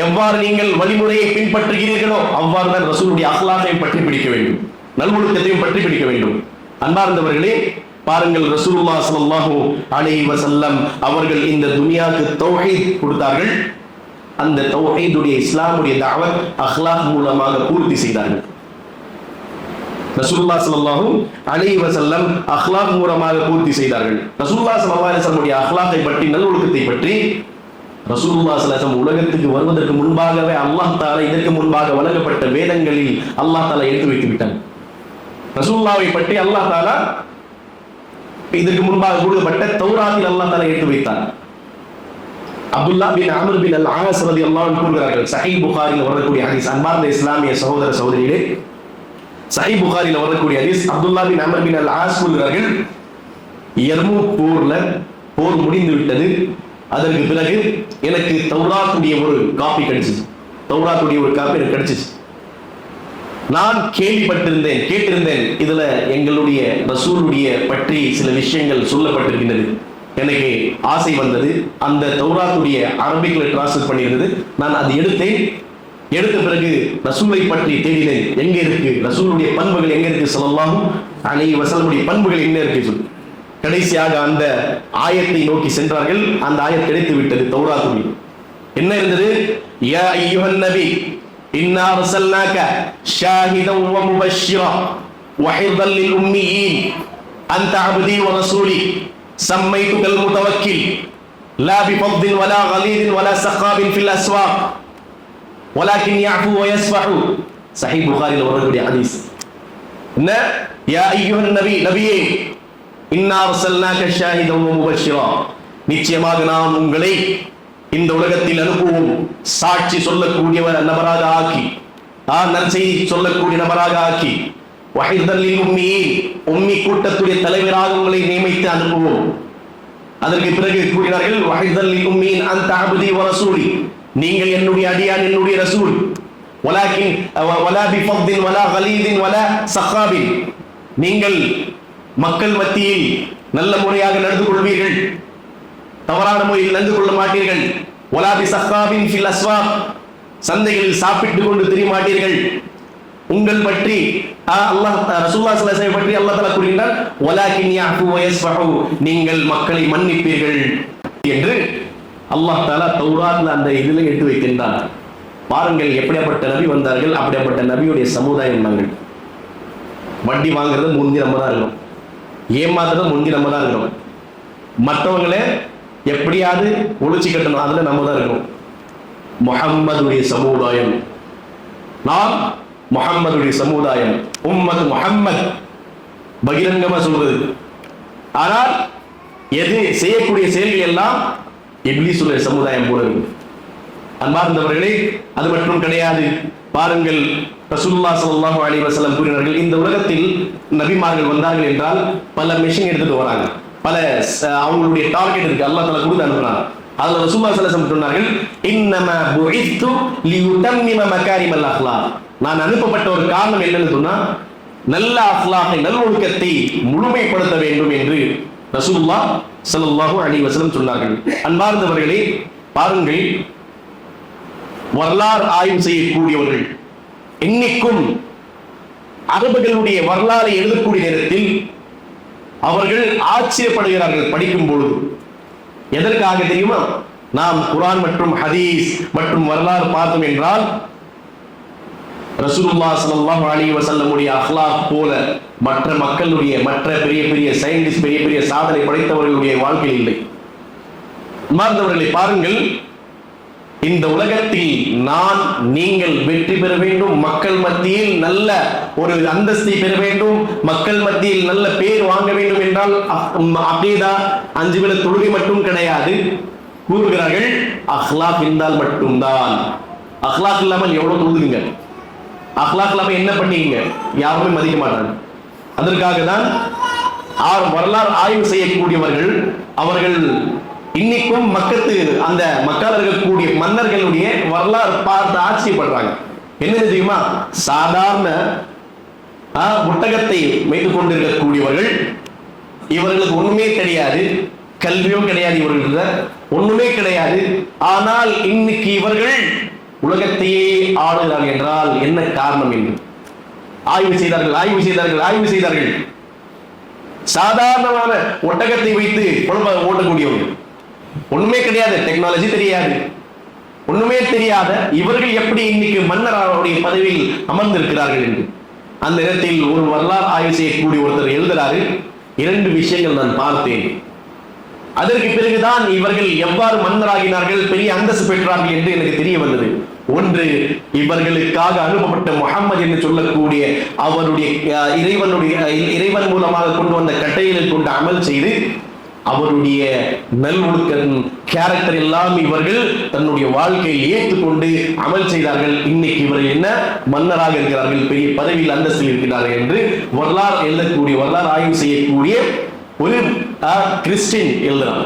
எவ்வாறு நீங்கள் வழிமுறையை பின்பற்றுகிறீர்களோ அவ்வாறு தான் ரசூலுடைய அக்லாகையும் பற்றி பிடிக்க வேண்டும், நல்லொழுக்கத்தையும் பற்றி பிடிக்க வேண்டும். அன்பார்ந்தவர்களே, பாருங்கள், ரசூலுல்லாஹ் ஸல்லல்லாஹு அலைஹி வஸல்லம் அவர்கள் இந்த துனியாவுக்கு தௌஹீத் கொடுத்தார்கள். அந்த தௌஹீதுடைய இஸ்லாமுடைய தஅவத் அக்லாக் மூலமாக பூர்த்தி செய்தார்கள். ரசூலுல்லாஹ் ஸல்லல்லாஹு அலைஹி வஸல்லம் அக்லாக் மூலமாக பூர்த்தி செய்தார்கள். ரசூலுல்லாஹ் ஸல்லல்லாஹு அலைஹி வஸல்லம் உடைய அக்லாக்கை பற்றி, நல்லொழுக்கத்தை பற்றி ரசூலுல்லாஹ் ஸல்லல்லாஹு அலைஹி வஸல்லம் உலகத்துக்கு வருவதற்கு முன்பாகவே அல்லாஹ் தஆலா இதற்கு முன்பாக வழங்கப்பட்ட வேதங்களில் அல்லாஹ் தஆலா எடுத்து வைத்து விட்டான். ரசூலுல்லாஹ்வை பற்றி அல்லாஹ் தஆலா இதற்கு முன்பாக கொடுக்கப்பட்ட தௌராத்தில் அல்லாஹ் தஆலா எடுத்து வைத்தான். அப்துல்லாஹ் பின் அம்ர் பின் அல்-ஆஸ் ரலியல்லாஹு அன்ஹு கூறுகிறார்கள், சஹீஹ் புகாரியில் வரக்கூடிய ஹதீஸ். அன்பார்ந்த இஸ்லாமிய சகோதர சகோதரிகளே, சஹீஹ் புகாரியில் வரக்கூடிய ஹதீஸ். அப்துல்லாஹ் பின் அம்ர் பின் அல்-ஆஸ் கூறுகிறார்கள், யர்மூக் போர்ல போர் முடிந்து விட்டது. அதற்கு பிறகு எனக்கு தௌராத்துடைய ஒரு காப்பி கிடைச்சிச்சு. தௌராத்துடைய ஒரு காப்பி எனக்கு கிடைச்சிச்சு. நான் கேட்டிருந்தேன், இதுல எங்களுடைய ரசூலுடைய பற்றி சில விஷயங்கள் சொல்லப்பட்டிருக்கின்றது. எனக்கு ஆசை வந்தது. அந்த தௌராத்துடைய அரபிக்ல டிரான்ஸ்லேட் பண்ணியிருந்தது. நான் அதை எடுத்த பிறகு ரசூலை பற்றி தேடினேன். எங்க இருக்கு ரசூலுடைய பண்புகள், எங்க இருக்கு ஸல்லல்லாஹு அலைஹி வஸல்லம் பண்புகள் என்ன இருக்கு சொல்லி கடைசியாக அந்த ஆயத்தை நோக்கி சென்றார்கள். அந்த ஆயத் கிடைத்து விட்டது. தௌராத்துடைய என்ன இருந்தது? யா அய்யுஹன் நபி இன்னா அர்சல்னாக ஷாஹிதன் வ முபஷ்ஷிரா வ ஹிர்தல் லில் உம்மீயின் அன்த அப்தி வ ரசூலி சம்மைதுகல் முதவக்கில் லா பிஃபத்தின் வலா கலீதின் வலா சகாபின் ஃபில் அஸ்வாக் வலாக்கின் யஅஃபு வ யஸ்ஃபஹு. சஹீஹ் புகாரியில் வரக்கூடிய ஹதீஸ். என்ன? யா அய்யுஹன் நபி, நபியே, இன்னா அர்சல்னாக ஷாஹிதன் வ முபஷ்ஷிரா, நிச்சயமாக நாம் உங்களை இந்த உலகத்தில் அனுப்புவோம் சாட்சி சொல்லக்கூடிய நபராக ஆக்கி, நற்செய்தி சொல்லக்கூடிய நபராக ஆக்கி, வஹிர்தல் லில் உம்மீயின், உம்மி கூட்டத்துடைய தலைவராக உங்களை நியமித்து அனுப்புவோம். அதற்கு பிறகு கூறினார்கள், வஹிர்தல் லில் உம்மீயின் அன்த அப்தி வ ரசூலி, நீங்கள் என்னுடைய அடியான், என்னுடைய ரசூல். வலாக்கின் வலா பிஃபத்தின் வலா கலீதின் வலா சகாபின், நீங்கள் மக்கள் மத்தியில் நல்ல முறையாக நடந்து கொள்வீர்கள், தவறான முறையில் நடந்து கொள்ள மாட்டீர்கள். வலா பிஸகாபின் ஃபில் அஸ்வாக், சந்தைகளில் சாப்பிட்டு கொண்டு தெரிய மாட்டீர்கள். உங்கள் பற்றி அல்லாஹ் ரசூலுல்லாஹ் ஸல்லல்லாஹு அலைஹி வஸல்லம் பற்றி அல்லாஹ் தஆலா கூறுகிறார், வலாக்கின் யஅஃபு வ யஸ்ஃபஹு, நீங்கள் மக்களை மன்னிப்பீர்கள் என்று அல்லாஹ் தஆலா தௌராத்ல அந்த இதில் எடுத்து வைக்கின்றார். பாருங்கள், எப்படிப்பட்ட நபி வந்தார்கள், அப்படிப்பட்ட நபியுடைய சமுதாயம் நாங்கள். வட்டி வாங்குறது முந்தி நம்ம தான் இருக்கணும், ஏமாத்துறது முந்தி நம்ம தான் இருக்கணும், மற்றவங்களே எப்படியாவது ஒழிச்சு கட்டணும், அதுல நம்ம தான் இருக்கணும். முஹம்மதுடைய சமுதாயம், நாம் முஹம்மதுடைய சமுதாயம், உம்மத் முஹம்மத் பகிரங்கமா சொல்றது. ஆனால் எது செய்யக்கூடிய செயல்கள் எல்லாம் இப்லீசுடைய சமுதாயம் போல இருக்கு. அன்பார்ந்தவர்களே, அது மட்டும் கிடையாது. பாருங்கள், ரசூலுல்லாஹ் ஸல்லல்லாஹு அலைஹி வஸல்லம் கூறினார்கள், இந்த உலகத்தில் நபிமார்கள் வந்தார்கள் என்றால் பல மிஷன் எடுத்துட்டு வராங்க, பல அவங்களுடைய டார்கெட் இருக்கு, அல்லாஹ் தஆலா கொடுத்து அனுப்புறாங்க. அதுல ரசூலுல்லாஹ் ஸல்லல்லாஹு அலைஹி வஸல்லம் சொன்னார்கள், இன்னமா புஇத்து லியுதம்மிம மகாரிமல் அக்லாக், நான் அனுப்பப்பட்ட ஒரு காரணம் என்னன்னு சொன்னா நல்ல அக்லாகை, நல்லொழுக்கத்தை முழுமைப்படுத்த வேண்டும் என்று ரசூலுல்லாஹ் ஸல்லல்லாஹு அலைஹி வஸல்லம் சொன்னார்கள். அன்பார்ந்தவர்களே, பாருங்கள், வரலாறு ஆய்வு செய்யக்கூடியவர்கள் இன்னைக்கும் அரபுகளுடைய வரலாறை எழுதக்கூடிய நேரத்தில் அவர்கள் ஆச்சரியப்படுகிறார்கள் படிக்கும் பொழுது. எதற்காக தெரியுமா? நாம் குர்ஆன் மற்றும் ஹதீஸ் மற்றும் வரலாறு பார்த்தோம் என்றால் ரசூலுல்லாஹ் ஸல்லல்லாஹு அலைஹி வஸல்லம் உடைய அக்லாக் போல மற்ற மக்களுடைய, மற்ற பெரிய பெரிய சயின்டிஸ்ட், பெரிய பெரிய சாதனை படைத்தவர்களுடைய வாழ்க்கை இல்லை. மார்ந்தவர்களை பாருங்கள், இந்த உலகத்தில் நான் நீங்கள் வெற்றி பெற வேண்டும், மக்கள் மத்தியில் நல்ல ஒரு அந்தஸ்தை பெற வேண்டும், மக்கள் மத்தியில் நல்ல பேர் வாங்க வேண்டும் என்றால் அப்படியேதான் 5 வேளை தொழுகை மட்டும் கிடையாது. கூறுகிறார்கள் அஹ்லாக் இருந்தால் மட்டும்தான். அஹ்லாக் இல்லாமல் எவ்வளவு தொழுதுங்க, அஹ்லாக் இல்லாமல் என்ன பண்ணீங்க, யாருமே மதிக்க மாட்டாங்க. அதற்காக தான் வரலாறு ஆய்வு செய்யக்கூடியவர்கள் அவர்கள் இன்னைக்கும் அந்த மக்கால் இருக்கக்கூடிய மன்னர்களுடைய வரலாறு பார்த்து ஆச்சரியப்படுறாங்க. என்ன தெரியுமா, சாதாரண ஒட்டகத்தை வைத்துக் கொண்டிருக்கக்கூடியவர்கள், இவர்களுக்கு ஒண்ணுமே தெரியாது, கல்வியும் கிடையாது, இவர்களுக்கு ஒண்ணுமே கிடையாது. ஆனால் இன்னைக்கு இவர்கள் உலகத்தையே ஆளுகிறார்கள் என்றால் என்ன காரணம் என்று ஆய்வு செய்தார்கள். சாதாரணமான ஒட்டகத்தை வைத்து ஓட்டக்கூடியவர்கள், ஒண்ணுமே கிடையாது, டெக்னாலஜி தெரியாது, ஒண்ணுமே தெரியாத இவர்கள் எப்படி இன்னைக்கு மன்னருடைய பதவியில் அமர்ந்திருக்கிறார்கள் என்று அந்த நேரத்தில் ஒரு வரலாறு ஆய்வு செய்யக்கூடிய ஒருத்தர் எழுதுகிறாரு, 2 விஷயங்கள் நான் பார்த்தேன். அதற்கு பிறகுதான் இவர்கள் எவ்வாறு மன்னராகினார்கள், பெரிய அந்தஸ்து பெற்றார்கள் என்று எனக்கு தெரிய வந்தது. ஒன்று, இவர்களுக்காக அனுப்பப்பட்ட முஹம்மது என்று சொல்லக்கூடிய அவருடைய இறைவன் மூலமாக கொண்டு வந்த கட்டளைகளை கொண்டு அமல் செய்து அவருடைய நல்லொழுக்க கேரக்டர் எல்லாம் இவர்கள் தன்னுடைய வாழ்க்கையை ஏற்றுக்கொண்டு அமல் செய்தார்கள். இன்னைக்கு இவர்கள் என்ன மன்னராக இருக்கிறார்கள், பெரிய பதவியில் அந்தஸ்தில் இருக்கிறார்கள் என்று வரலாறு எழுதக்கூடிய, வரலாறு ஆய்வு செய்யக்கூடிய ஒரு கிறிஸ்டியன் எழுதுறாங்க.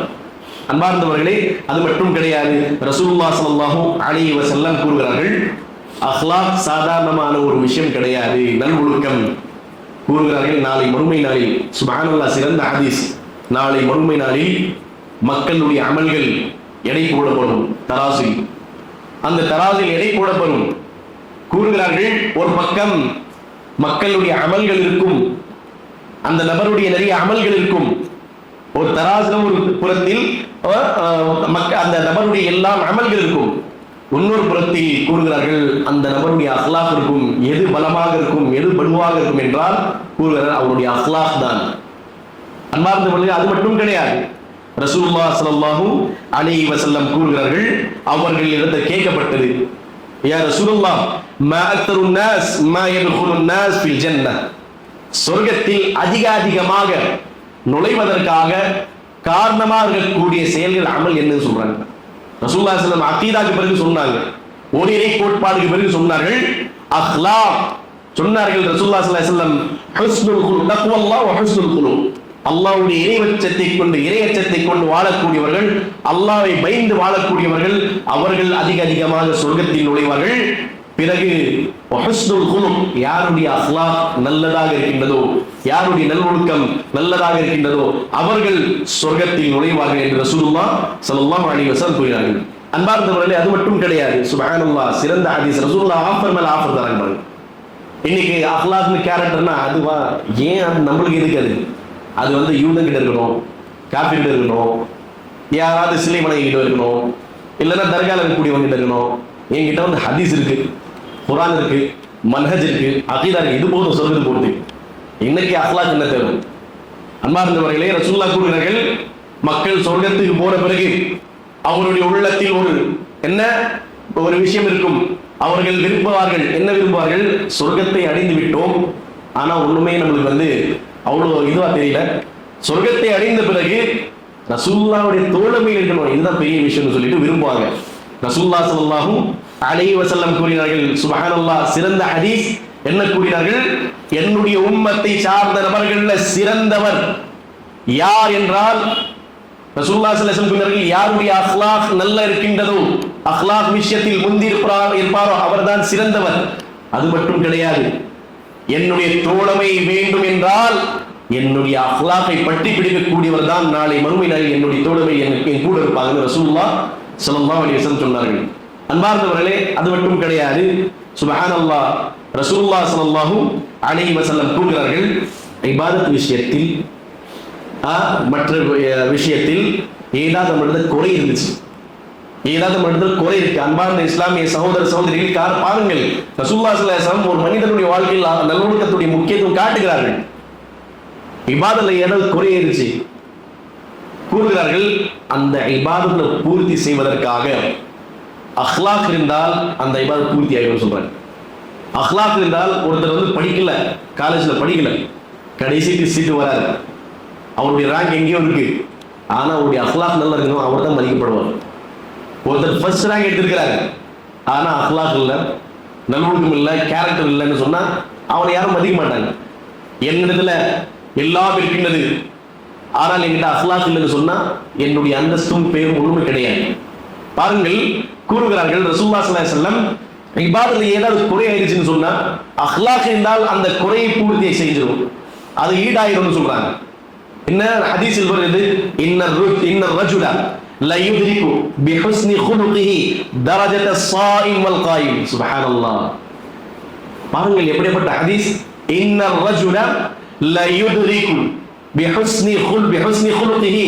அன்பார்ந்தவர்களே, அது மட்டும் கிடையாது. ரசூலுல்லாஹி ஸல்லல்லாஹு அலைஹி வஸல்லம் கூறுகிறார்கள், அஹ்லாக் சாதாரணமான ஒரு விஷயம் கிடையாது, நல்லொழுக்கம். கூறுகிறார்கள், நாளை மறுமை நாளில், சுப்ஹானல்லாஹ், சிறந்த ஹதீஸ், நாளை மறுமை நாளில் மக்களுடைய அமல்கள் எடை போடப்படும் தராசில். அந்த தராசில் எடை போடப்படும். கூறுகிறார்கள், ஒரு பக்கம் மக்களுடைய அமல்கள் இருக்கும், அந்த நபருடைய நிறைய அமல்கள் இருக்கும். ஒரு தராசில ஒரு புறத்தில் அந்த நபருடைய எல்லா அமல்கள் இருக்கும். இன்னொரு புறத்தில் கூறுகிறார்கள், அந்த நபருடைய அஹ்லாக் இருக்கும். எது பலமாக இருக்கும், எது பலுவாக இருக்கும் என்றால் கூறுகிறார்கள் அவருடைய அஹ்லாக் தான். அன்பார்ந்தவர்களே, அது மட்டும் கிடையாது. ரசூலுல்லாஹி ஸல்லல்லாஹு அலைஹி வஸல்லம் கூறுகிறார்கள், அவர்களிடத்தில் கேட்கப்பட்டது, யா ரசூலுல்லாஹ், மா அக்தருன் நாஸ் மா யதுகுலுன் நாஸ் ஃபில் ஜன்னah, சொர்க்கத்தில் அதிகமாக நுழைவதற்காக காரணமாக இருக்கக்கூடிய செயல்கள் அமல் என்னன்னு சொல்றாங்க. ரசூலுல்லாஹி ஸல்லல்லாஹு அலைஹி வஸல்லம் அகீதாக்கு பிறகு சொன்னாங்க, ஓரிரை கோட்பாடுக்கு பிறகு சொன்னார்கள் அஹ்லாக். சொன்னார்கள் ரசூலுல்லாஹி ஸல்லல்லாஹு அலைஹி வஸல்லம், ஹுஸ்னுல் குலூப், தக்வல்லாஹ் வ ஹுஸ்னுல் குலூப், அல்லாஹ்வுடைய இறையச்சத்தை கொண்டு வாழக்கூடியவர்கள், அல்லாஹ்வை பயந்து வாழக்கூடியவர்கள், அவர்கள் அதிகமாக சொர்க்கத்தில் நுழைவார்கள். பிறகு ஹுஸ்னுல் குலூப், யாருடைய அஹ்லாக் நல்லதாக இருக்கின்றதோ, யாருடைய நல்லொழுக்கம் நல்லதாக இருக்கின்றதோ அவர்கள் சொர்க்கத்தில் நுழைவார்கள் என்று ரசூலுல்லாஹ் ஸல்லல்லாஹு அலைஹி வஸல்லம் கூறினார்கள். அன்பார்ந்தவர்களே, அது மட்டும் கிடையாது. சுப்ஹானல்லாஹ், சிறந்த ஹதீஸ். ரசூலுல்லாஹ் ஆஃபர் மேல ஆஃபர் தராங்க பாருங்க. இன்னைக்கு அஹ்லாக்னு கேரக்டர்னா அதுவா, ஏன் அது நம்மளுக்கு இருக்காது? அது யூதங்கிட்ட இருக்கணும், காஃபிர்கிட்ட இருக்கணும், யாராவது சிலை வணங்கிட்ட இருக்கணும், இல்லைன்னா தர்கால இருக்கக்கூடியவங்க கிட்ட இருக்கணும். என்கிட்ட ஹதீஸ் இருக்கு, குர்ஆன் இருக்கு, மன்ஹஜ் இருக்கு, அகீதா இருக்கு, இது போதும் சொர்க்கத்துக்கு போறது. இன்னைக்கு அஹ்லாக் என்ன தேவை? அன்பார்ந்தவர்களே, ரசூலுல்லாஹ் கூறுகிறார்கள், மக்கள் சொர்க்கத்துக்கு போன பிறகு அவருடைய உள்ளத்தில் ஒரு விஷயம் இருக்கும். அவர்கள் விரும்புவார்கள், என்ன விரும்புவார்கள்? சொர்க்கத்தை அடைந்து விட்டோம், ஆனா ஒண்ணுமே நம்மளுக்கு அவ்வளவு இதுவா தெரியல. சொர்க்கத்தை அடைந்த பிறகு ரசூலுல்லாஹ்வுடைய தோழமை இருக்கணும், இதுதான் பெரிய விஷயம்னு சொல்லிட்டு விரும்புவாங்க. ரசூலுல்லாஹி ஸல்லல்லாஹு அலைஹி வஸல்லம் கூறினார்கள், சுப்ஹானல்லாஹ், சிறந்த ஹதீஸ். என்ன கூறினார்கள்? என்னுடைய உம்மத்தை சார்ந்த நபர்கள்ல சிறந்தவர் யார் என்றால் ரசூலுல்லாஹி ஸல்லல்லாஹு அலைஹி வஸல்லம் கூறினார்கள், யாருடைய அஹ்லாக் நல்ல இருக்கின்றதோ, அஹ்லாக் விஷயத்தில் முந்தி இருப்பாரோ அவர்தான் சிறந்தவர். அது மட்டும் கிடையாது, என்னுடைய தோழமை வேண்டும் என்றால் என்னுடைய அஹ்லாக்கை பற்றி பிடிக்கக்கூடியவர் தான் நாளை மறுமை நாளில் என்னுடைய தோழமை என் கூட இருப்பாங்க ரசூலுல்லாஹ் ஸல்லல்லாஹு அலைஹி வஸல்லம் சொன்னார்கள். அன்பார்ந்தவர்களே, அது மட்டும் கிடையாது. சுப்ஹானல்லாஹ், ரசூலுல்லாஹ் ஸல்லல்லாஹு அலைஹி வஸல்லம் கூறுகிறார்கள், இபாதத் விஷயத்தில் மற்ற விஷயத்தில் ஏதாவது நம்மிடத்தில் குறை இருந்துச்சு, ஏதாவது நம்மிடத்தில் குறை இருக்கு. அன்பார்ந்த இஸ்லாமிய சகோதர சகோதரிகள் பாருங்கள், ரசூலுல்லாஹி ஸல்லல்லாஹு அலைஹி வஸல்லம் ஒரு மனிதனுடைய வாழ்க்கையில் நல்லொழுக்கத்துடைய முக்கியத்துவம் காட்டுகிறார்கள். இபாதத்துல ஏதாவது குறை இருந்துச்சு, கூறுகிறார்கள், அந்த இபாதத்தை பூர்த்தி செய்வதற்காக அஹ்லாக் இருந்தால் அந்த இபாதத் பூர்த்தி ஆகிடும் சொல்றாங்க. அஹ்லாக் இருந்தால் ஒருத்தர் வந்து படிக்கல, காலேஜில் படிக்கல, கடைசிக்கு சீட்டு வராது, அவருடைய ரேங்க் எங்கேயோ இருக்கு, ஆனா அவருடைய அஹ்லாக் நல்லா இருக்கணும், அவர் தான் மதிக்கப்படுவார். ஒருத்தர் ஃபர்ஸ்ட் ரேங்க் எடுத்திருக்கிறாரு, ஆனா அஹ்லாக் இல்லை, நல்லொழுக்கம் இல்லை, கேரக்டர் இல்லைன்னு சொன்னா அவனை யாரும் மதிக்க மாட்டாங்க. என்னிடத்துல எல்லாம் இருக்கின்றது, ஆனால் என்கிட்ட அஹ்லாக் இல்லைன்னு சொன்னா என்னுடைய அந்தஸ்தும் பேரும் ஒண்ணுமே கிடையாது. பாருங்கள், கூறுகிறார்கள் ரசூலுல்லாஹி ஸல்லல்லாஹு அலைஹி வஸல்லம், இபாதத்துல ஏதாவது குறை ஆயிடுச்சுன்னு சொன்னா அஹ்லாக் இருந்தால் அந்த குறையை பூர்த்தி செஞ்சிடும், அது ஈடாயிடும்னு சொல்றாங்க. என்ன ஹதீஸில் வருது, இன்னர் ரஜுல லா யுத்ரிகு பிஹுஸ்னி குலுகிஹி தரஜத ஸாயிம் வல் காயிம். சுப்ஹானல்லாஹ். பாருங்கள் எப்படிப்பட்ட ஹதீஸ். இன்னர் ரஜுல லா யுத்ரிகு பிஹுஸ்னி குலுகிஹி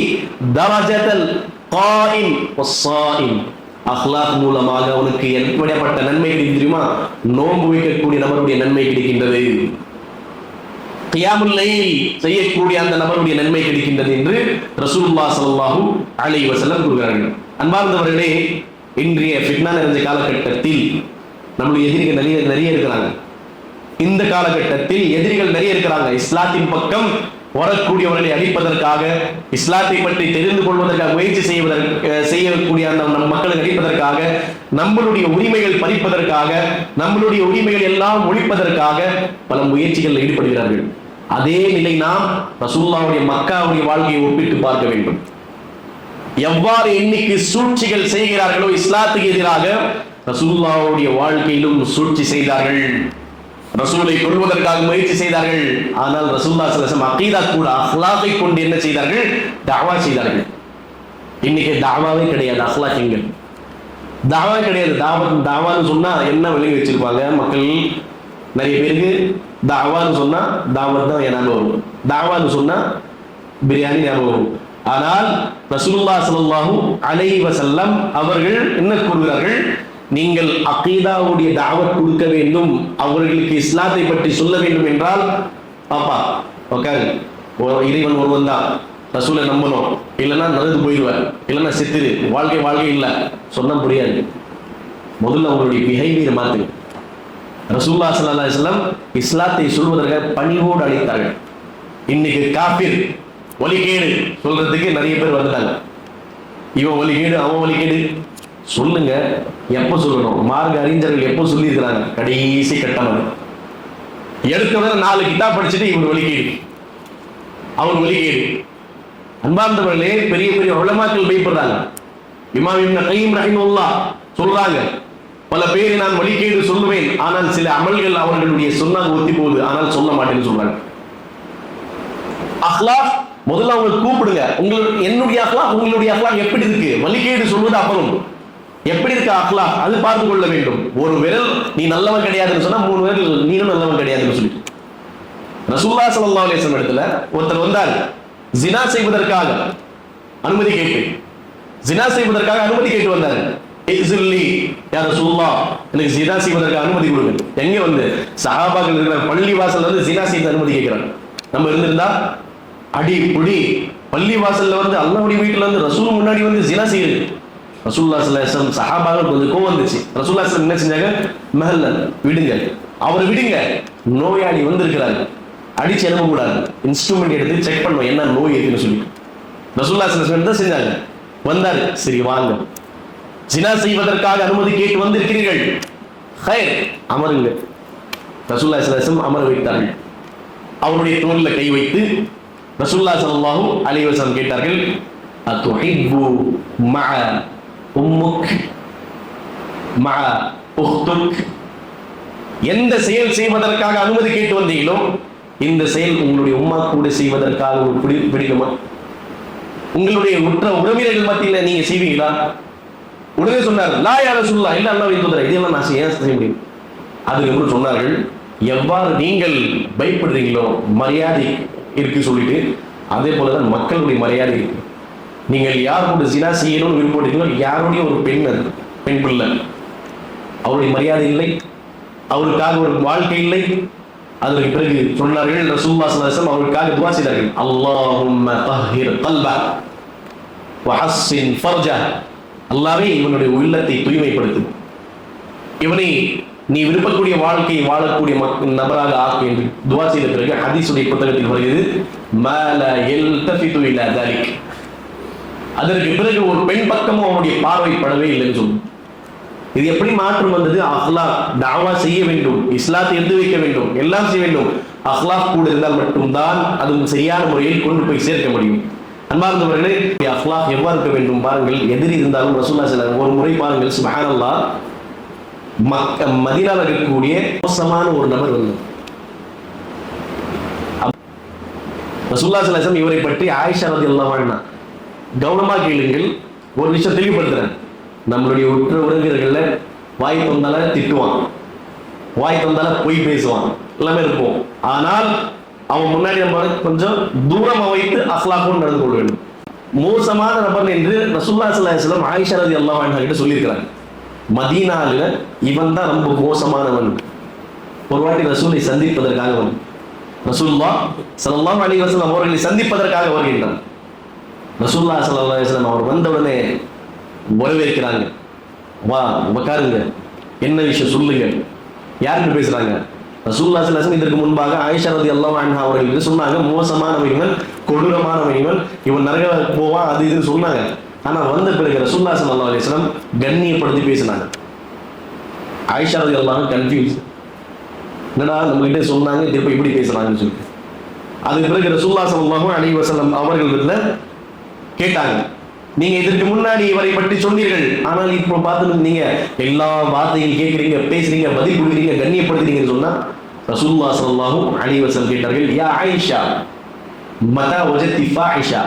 தரஜதல் காயிம் வஸ் ஸாயிம். அஹ்லாக் மூலமாக அவனுக்கு எப்படிப்பட்ட நன்மை கிடைக்கும் தெரியுமா? நோன்பு வைக்கக்கூடிய நபருடைய நன்மை கிடைக்கின்றது, கியாமுல் லைல் செய்யக்கூடிய அந்த நபருடைய நன்மை கிடைக்கின்றது என்று ரசூலுல்லாஹி ஸல்லல்லாஹு அலைஹி வஸல்லம் கூறுகிறார்கள். அன்பார்ந்தவர்களே, இன்றைய ஃபித்னா நிறைந்த காலகட்டத்தில் நம்முடைய எதிரிகள் நிறைய இருக்கிறாங்க. இந்த காலகட்டத்தில் எதிரிகள் நிறைய இருக்கிறாங்க. இஸ்லாத்தின் பக்கம் வரக்கூடியவர்களை அழிப்பதற்காக, இஸ்லாத்தை பற்றி தெரிந்து கொள்வதற்காக முயற்சி செய்யக்கூடிய அந்த மக்களை அழிப்பதற்காக, நம்மளுடைய உரிமைகள் பறிப்பதற்காக, நம்மளுடைய உரிமைகள் எல்லாம் ஒழிப்பதற்காக பல முயற்சிகளில் ஈடுபடுகிறார்கள். அதே நிலை நாம் ரசூலுல்லாஹ்வுடைய மக்காவுடைய வாழ்க்கையை ஒப்பிட்டு பார்க்க வேண்டும். எவ்வாறு இன்னைக்கு சூழ்ச்சிகள் செய்கிறார்களோ இஸ்லாத்துக்கு எதிராக, ரசூலுல்லாஹ்வுடைய வாழ்க்கையிலும் சூழ்ச்சி செய்தார்கள், ரசூலை கொள்வதற்காக முயற்சி செய்தார்கள். ஆனால் ரசூலுல்லாஹி ஸல்லல்லாஹு அலைஹி வஸல்லம் அகீதா கூட அஹ்லாக்கை கொண்டு என்ன செய்தார்கள்? தஅவா செய்தார்கள். இன்னைக்கு தஅவாவே கிடையாது, அஹ்லாக் எங்க? தஅவா கிடையாது. தாவான்னு சொன்னா என்ன விளங்கி வச்சிருப்பாங்க மக்கள்? நிறைய பேருக்கு தாவான்னு சொன்னா தாவத் தான் ஞாபகம் வரும், தாவான்னு சொன்னா பிரியாணி ஞாபகம் வரும். ஆனால் ரசூலுல்லாஹி ஸல்லல்லாஹு அலைஹி வஸல்லம் அவர்கள் என்ன கூறுகிறார்கள்? நீங்கள் அகீதாவுடைய தாவத் கொடுக்க வேண்டும், அவர்களுக்கு இஸ்லாத்தை பற்றி சொல்ல வேண்டும் என்றால், பாப்பா உட்காரு, இறைவன் ஒருவன் தான், ரசூலை நம்பணும், இல்லைன்னா நடந்து போயிடுவார், இல்லைன்னா செத்துரு, வாழ்க்கை இல்லை சொன்ன புரியாது. முதல்ல அவங்களுடைய பிஹேவியர் மாத்துங்க. ரசூலுல்லாஹி ஸல்லல்லாஹு அலைஹி வஸல்லம் இஸ்லாத்தை சொல்வதற்காக பணிவோடு அழைத்தார்கள். இன்னைக்கு காபிர் ஒலிகேடு சொல்றதுக்கு நிறைய பேர் வந்துட்டாங்க. இவன் ஒலிகேடு, அவன் ஒலிகேடு சொல்லுங்க. எப்ப சொல்லணும்? மார்க்க அறிஞர்கள் எப்போ சொல்லி இருக்கிறாங்க? கடைசி கட்டணம் எடுத்தவன 4 கிதாப் படிச்சுட்டு இவன் ஒலிகேடு, அவன் ஒலிகேடு. அன்பார்ந்தவர்களே, பெரிய பெரிய உலமாக்கள் பயப்படுறாங்க. இமாம் இப்னு கையிம் ரஹிமஹுல்லாஹ் சொல்றாங்க, பல பேரை நான் வழிகேடு சொல்லுவேன், ஆனால் சில அமல்கள் அவர்களுடைய சொன்னாங்க ஒத்தி போகுது, ஆனால் சொல்ல மாட்டேன்னு சொல்றாங்க. அஹ்லாக் முதல்ல அவங்க கூப்பிடுங்க. என்னுடைய அஹ்லாக் உங்களுடைய அஹ்லாக் எப்படி இருக்கு? வழிகேடு சொல்வது அப்புறம், எப்படி இருக்கு அஹ்லாக் அது பார்த்து கொள்ள வேண்டும். ஒரு விரல் நீ நல்லவன் கிடையாதுன்னு சொன்னா 3 விரல் நீனும் நல்லவன் கிடையாதுன்னு சொல்லி ரசூலுல்லாஹி ஸல்லல்லாஹு அலைஹி வஸல்லம் இடத்துல ஒருத்தர் வந்தார், ஜினா செய்வதற்காக அனுமதி கேட்டு, ஜினா செய்வதற்காக அனுமதி கேட்டு வந்தார். இஸ்ஸில்லி யா ரசூலுல்லாஹ், எனக்கு ஜினா செய்வதற்கு அனுமதி கொடுங்க. எங்க வந்து சஹாபாக்கள் இருக்கிற பள்ளி வாசல்ல வந்து ஜினா செய்ய அனுமதி கேட்கிறாங்க. நம்ம இருந்திருந்தா அடி புடி பள்ளி வாசல்ல வந்து அல்லாஹ்வுடைய வீட்டுல வந்து ரசூல் முன்னாடி வந்து ஜினா செய்யுது. ரசூலுல்லாஹி ஸல்லல்லாஹு அலைஹி வஸல்லம் சஹாபாக்கள் கொஞ்சம் கோவம் வந்துச்சு. ரசூலுல்லாஹி ஸல்லல்லாஹு அலைஹி வஸல்லம் என்ன செஞ்சாங்க? மஹல்ல விடுங்க, அவரை விடுங்க, நோயாளி வந்திருக்கிறாங்க, அடிச்சு அனுப்ப கூடாது, இன்ஸ்ட்ருமெண்ட் எடுத்து செக் பண்ணுவோம் என்ன நோய் இருக்குன்னு சொல்லி ரசூலுல்லாஹி ஸல்லல்லாஹு அலைஹி வஸல்லம் தான் செஞ்சாங்க. வந்தாரு, சரி வாங்க, ஜினா செய்வதற்காக அனுமதி கேட்டு வந்திருக்கிறீர்கள், ஹைர் அமருங்க. ரசூலுல்லாஹி ஸல்லல்லாஹு அலைஹி வஸல்லம் அமர வைத்தார்கள். அவருடைய தோளில் கை வைத்து ரசூலுல்லாஹி ஸல்லல்லாஹு அலைஹி வஸல்லம் கேட்டார்கள், அத்துஹிப்பு மஅ உம்முக் மஅ உக்துக், எந்த செயல் செய்வதற்காக அனுமதி கேட்டு வந்தீங்களோ இந்த செயல் உங்களுடைய உம்மா கூட செய்வதற்காக உங்களுக்கு பிடிக்குமா? உங்களுடைய உற்ற உறவினர்கள் மத்தியில் நீங்க செய்வீங்களா? உடனே சொன்னார், லா யா ரசூலுல்லாஹ், இல்ல அல்லாஹ்வின் தூதரே, இதெல்லாம் நான் செய்ய முடியும். அதுக்கப்புறம் சொன்னார்கள், எவ்வாறு நீங்கள் பயப்படுறீங்களோ மரியாதை இருக்கு சொல்லிட்டு, அதே போலதான் மக்களுடைய மரியாதை இருக்கு. நீங்கள் யார் கூட ஜினா செய்யணும்னு விருப்பப்பட்டீங்களோ, யாருடைய ஒரு பெண் பிள்ளை, அவருடைய மரியாதை இல்லை, அவருக்காக ஒரு வாழ்க்கை இல்லை. அதற்கு பிறகு சொன்னார்கள் ரசூலுல்லாஹி ஸல்லல்லாஹு அலைஹி வஸல்லம் அவருக்காக துஆ செய்தார்கள், அல்லாஹும்ம தஹ்ஹிர் கல்பஹ், வஹஸ்ஸின் ஃபர்ஜா, அல்லாஹ்வே இவனுடைய உள்ளத்தை தூய்மைப்படுத்து, இவனை நீ விரும்பக்கூடிய வாழ்க்கையை வாழக்கூடிய நபராக ஆக்கு என்று துஆ செய்த பிறகு ஹதீஸுடைய புத்தகத்தில் வருகிறது மால யல்தஃபிது இலா தலிக், அதற்கு பிறகு ஒரு பெண் பக்கமும் அவனுடைய பார்வை படவே இல்லைன்னு சொல்லும். இது எப்படி மாற்றம் வந்தது? அஹ்லாக், தாவா செய்ய வேண்டும், இஸ்லாத்தை எடுத்து வைக்க வேண்டும், எல்லாம் செய்ய வேண்டும். அஹ்லாக் கூட இருந்தால் மட்டும்தான் அது சரியான முறையில் கொண்டு போய் சேர்க்க முடியும். அன்பார்ந்தவர்களே, அஹ்லாக் எவ்வாறு இருக்க வேண்டும் பாருங்கள். எதிரி இருந்தாலும் ரசூலுல்லாஹி ஸல்லல்லாஹு அலைஹி வஸல்லம் ஒரு முறை பாருங்கள், சுப்ஹானல்லாஹ், மதீனாவில் இருக்கக்கூடிய மோசமான ஒரு நபர் வந்து ரசூலுல்லாஹி ஸல்லல்லாஹு அலைஹி வஸல்லம் இவரை பற்றி ஆயிஷா ரலியல்லாஹு அன்ஹா, கவனமாக கேளுங்கள், ஒரு விஷயம் தெளிவுபடுத்துறேன். நம்மளுடைய உற்ற உறவினர்கள்ல வாய் தந்தால திட்டுவான், வாய் தந்தால பொய் பேசுவான், எல்லாமே இருக்கும். ஆனால் அவன் முன்னாடி நம்ம கொஞ்சம் தூரமா வைத்து அஹ்லாக்கோடு நடந்து கொள்ள வேண்டும். மோசமான நபர் என்று ரசூலுல்லாஹி ஸல்லல்லாஹு அலைஹி வஸல்லம் ஆயிஷா ரலியல்லாஹு அன்ஹா கிட்ட சொல்லியிருக்கிறாங்க. மதீனாவில் இவன் தான் ரொம்ப மோசமானவன். ஒரு வாட்டி ரசூலை சந்திப்பதற்காக ரசூலுல்லாஹ் ஸல்லல்லாஹு அலைஹி வஸல்லம் அவர்களை சந்திப்பதற்காக வருகின்றான். ரசூலுல்லாஹி ஸல்லல்லாஹு அலைஹி வஸல்லம் அவர் வந்தவுடனே வரவேற்கிறாங்க. வா உட்காருங்க, என்ன விஷயம் சொல்லுங்க. யாருக்கு பேசுறாங்க? ரசூலுல்லாஹி ஸல்லல்லாஹு அலைஹி வஸல்லம் இதற்கு முன்பாக ஆயிஷா ரலியல்லாஹு அன்ஹா அவர்களுக்கு சொன்னாங்க, மோசமானவன் இவன், கொடூரமானவன் இவன், இவன் நரக போவான், அது இதுன்னு சொன்னாங்க. ஆனா வந்த பிறகு ரசூலுல்லாஹி ஸல்லல்லாஹு அலைஹி வஸல்லம் கண்ணியப்படுத்தி பேசினாங்க. ஆயிஷா ரலியல்லாஹு அன்ஹா கன்ஃபியூஸ், என்னடா நம்ம கிட்ட சொன்னாங்க திருப்பி இப்படி பேசுறாங்கன்னு சொல்லி. அதுக்கு பிறகு ரசூலுல்லாஹி ஸல்லல்லாஹு அலைஹி வஸல்லம் அவர்கள் கேட்டாங்க, நீங்க இதற்கு முன்னாடி இவரை பற்றி சொன்னீர்கள், ஆனால் இப்போ பார்த்து நீங்க எல்லா வார்த்தையும் கேட்கிறீங்க, பேசுறீங்க, பதில் கொடுக்குறீங்க, கண்ணியப்படுத்துறீங்கன்னு சொன்னா ரசூலுல்லாஹி ஸல்லல்லாஹு அலைஹி வஸல்லம் கேட்டார்கள், யா ஆயிஷா மதா வஜத்தி ஃபாஹிஷா,